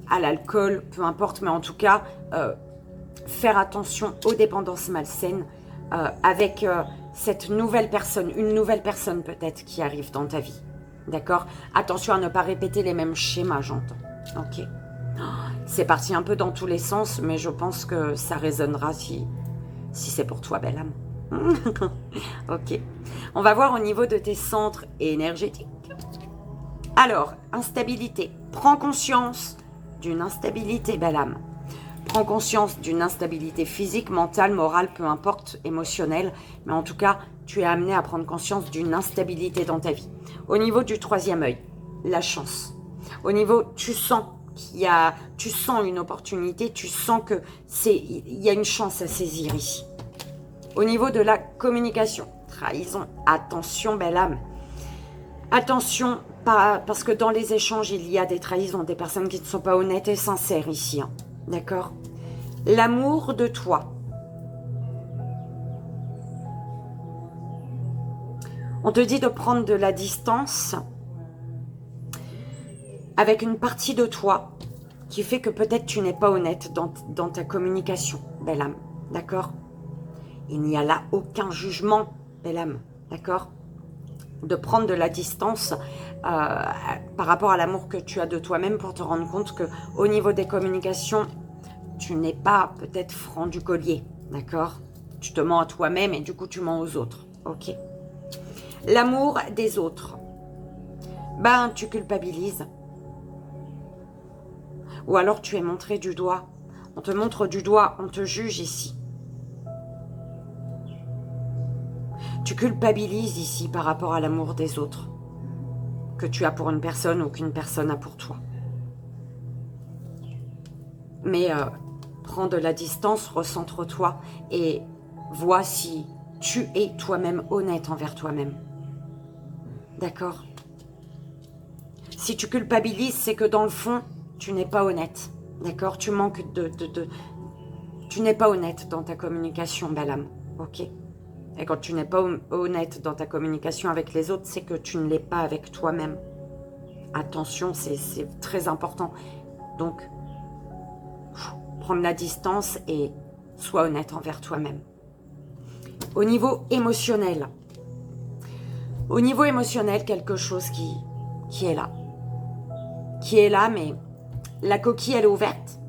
Speaker 1: à l'alcool, peu importe, mais en tout cas, faire attention aux dépendances malsaines avec cette nouvelle personne, une nouvelle personne peut-être qui arrive dans ta vie, d'accord. Attention à ne pas répéter les mêmes schémas, j'entends, ok. C'est parti un peu dans tous les sens, mais je pense que ça résonnera si c'est pour toi, belle âme. Ok. On va voir au niveau de tes centres énergétiques. Alors, instabilité. Prends conscience d'une instabilité, belle âme. Prends conscience d'une instabilité physique, mentale, morale, peu importe, émotionnelle. Mais en tout cas, tu es amené à prendre conscience d'une instabilité dans ta vie. Au niveau du troisième œil, la chance. Au niveau, tu sens une opportunité, tu sens que il y a une chance à saisir ici. Au niveau de la communication, trahison, attention, belle âme. Attention, parce que dans les échanges, il y a des trahisons, des personnes qui ne sont pas honnêtes et sincères ici, hein. D'accord? L'amour de toi. On te dit de prendre de la distance avec une partie de toi qui fait que peut-être tu n'es pas honnête dans ta communication, belle âme. D'accord? Il n'y a là aucun jugement, belle âme. D'accord? De prendre de la distance par rapport à l'amour que tu as de toi-même pour te rendre compte que au niveau des communications, tu n'es pas peut-être franc du collier, d'accord? Tu te mens à toi-même et du coup tu mens aux autres, ok? L'amour des autres, ben tu culpabilises. Ou alors tu es montré du doigt. On te montre du doigt, on te juge ici. Tu culpabilises ici par rapport à l'amour des autres. que tu as pour une personne ou qu'une personne a pour toi. Mais prends de la distance, recentre-toi et vois si tu es toi-même honnête envers toi-même. D'accord? Si tu culpabilises, c'est que dans le fond, tu n'es pas honnête. D'accord? Tu manques Tu n'es pas honnête dans ta communication, belle âme. Ok? Et quand tu n'es pas honnête dans ta communication avec les autres, c'est que tu ne l'es pas avec toi-même. Attention, c'est très important. Donc, prendre la distance et sois honnête envers toi-même. Au niveau émotionnel, quelque chose qui est là. Qui est là, mais la coquille, elle est ouverte.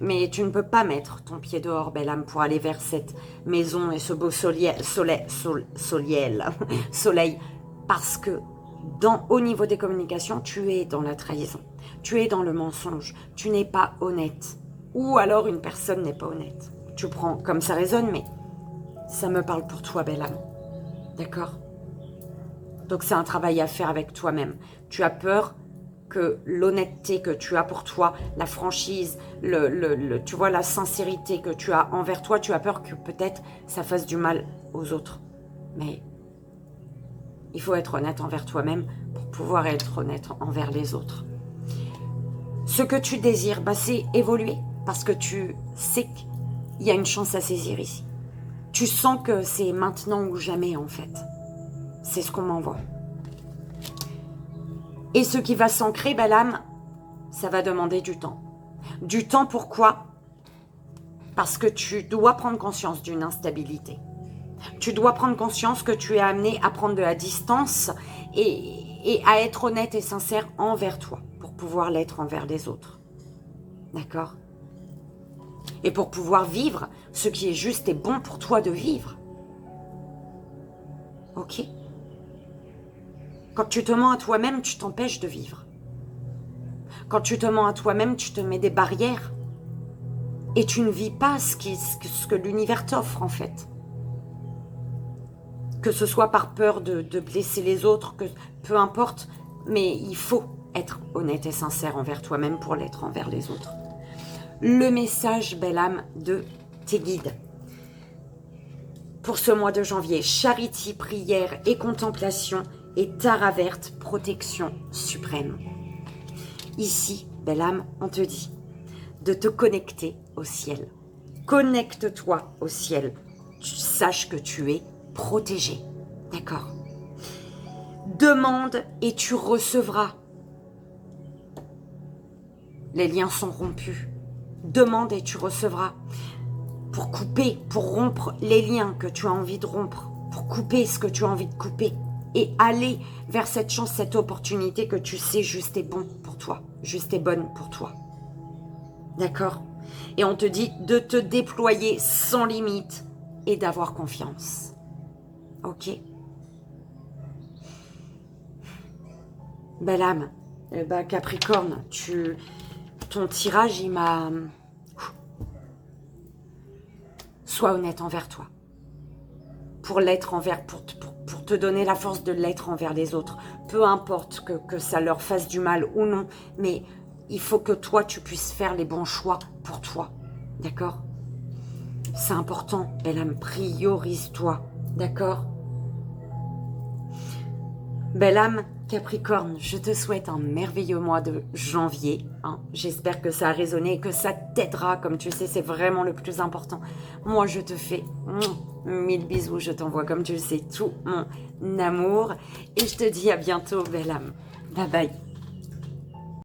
Speaker 1: Mais tu ne peux pas mettre ton pied dehors, belle âme, pour aller vers cette maison et ce beau soleil, parce que au niveau des communications, tu es dans la trahison, tu es dans le mensonge, tu n'es pas honnête. Ou alors une personne n'est pas honnête. Tu prends comme ça résonne, mais ça me parle pour toi, belle âme. D'accord? Donc c'est un travail à faire avec toi-même. Tu as peur que l'honnêteté que tu as pour toi, la franchise, tu vois, la sincérité que tu as envers toi, tu as peur que peut-être ça fasse du mal aux autres. Mais il faut être honnête envers toi-même pour pouvoir être honnête envers les autres. Ce que tu désires, c'est évoluer parce que tu sais qu'il y a une chance à saisir ici. Tu sens que c'est maintenant ou jamais en fait. C'est ce qu'on m'envoie. Et ce qui va s'ancrer, belle âme, ça va demander du temps. Du temps, pourquoi? Parce que tu dois prendre conscience d'une instabilité. Tu dois prendre conscience que tu es amené à prendre de la distance et à être honnête et sincère envers toi pour pouvoir l'être envers les autres. D'accord? Et pour pouvoir vivre ce qui est juste et bon pour toi de vivre. Ok? Quand tu te mens à toi-même, tu t'empêches de vivre. Quand tu te mens à toi-même, tu te mets des barrières. Et tu ne vis pas ce que l'univers t'offre, en fait. Que ce soit par peur de blesser les autres, peu importe. Mais il faut être honnête et sincère envers toi-même pour l'être envers les autres. Le message, belle âme, de tes guides. Pour ce mois de janvier, charité, prière et contemplation et tara verte, protection suprême. Ici, belle âme, on te dit de te connecter au ciel. Connecte-toi au ciel. Sache que tu es protégé. D'accord? Demande et tu recevras. Les liens sont rompus. Demande et tu recevras. Pour couper, pour rompre les liens que tu as envie de rompre. Pour couper ce que tu as envie de couper. Et aller vers cette chance, cette opportunité que tu sais juste et bon pour toi. Juste et bonne pour toi. D'accord? Et on te dit de te déployer sans limite et d'avoir confiance. Ok? Belle âme, Capricorne, ton tirage, il m'a... Sois honnête envers toi. Pour l'être envers, pour te donner la force de l'être envers les autres. Peu importe que ça leur fasse du mal ou non, mais il faut que toi, tu puisses faire les bons choix pour toi. D'accord? C'est important, belle âme, priorise-toi. D'accord? Belle âme, Capricorne, je te souhaite un merveilleux mois de janvier. Hein. J'espère que ça a résonné et que ça t'aidera. Comme tu sais, c'est vraiment le plus important. Moi, je te fais 1000 bisous. Je t'envoie, comme tu le sais, tout mon amour. Et je te dis à bientôt, belle âme. Bye bye.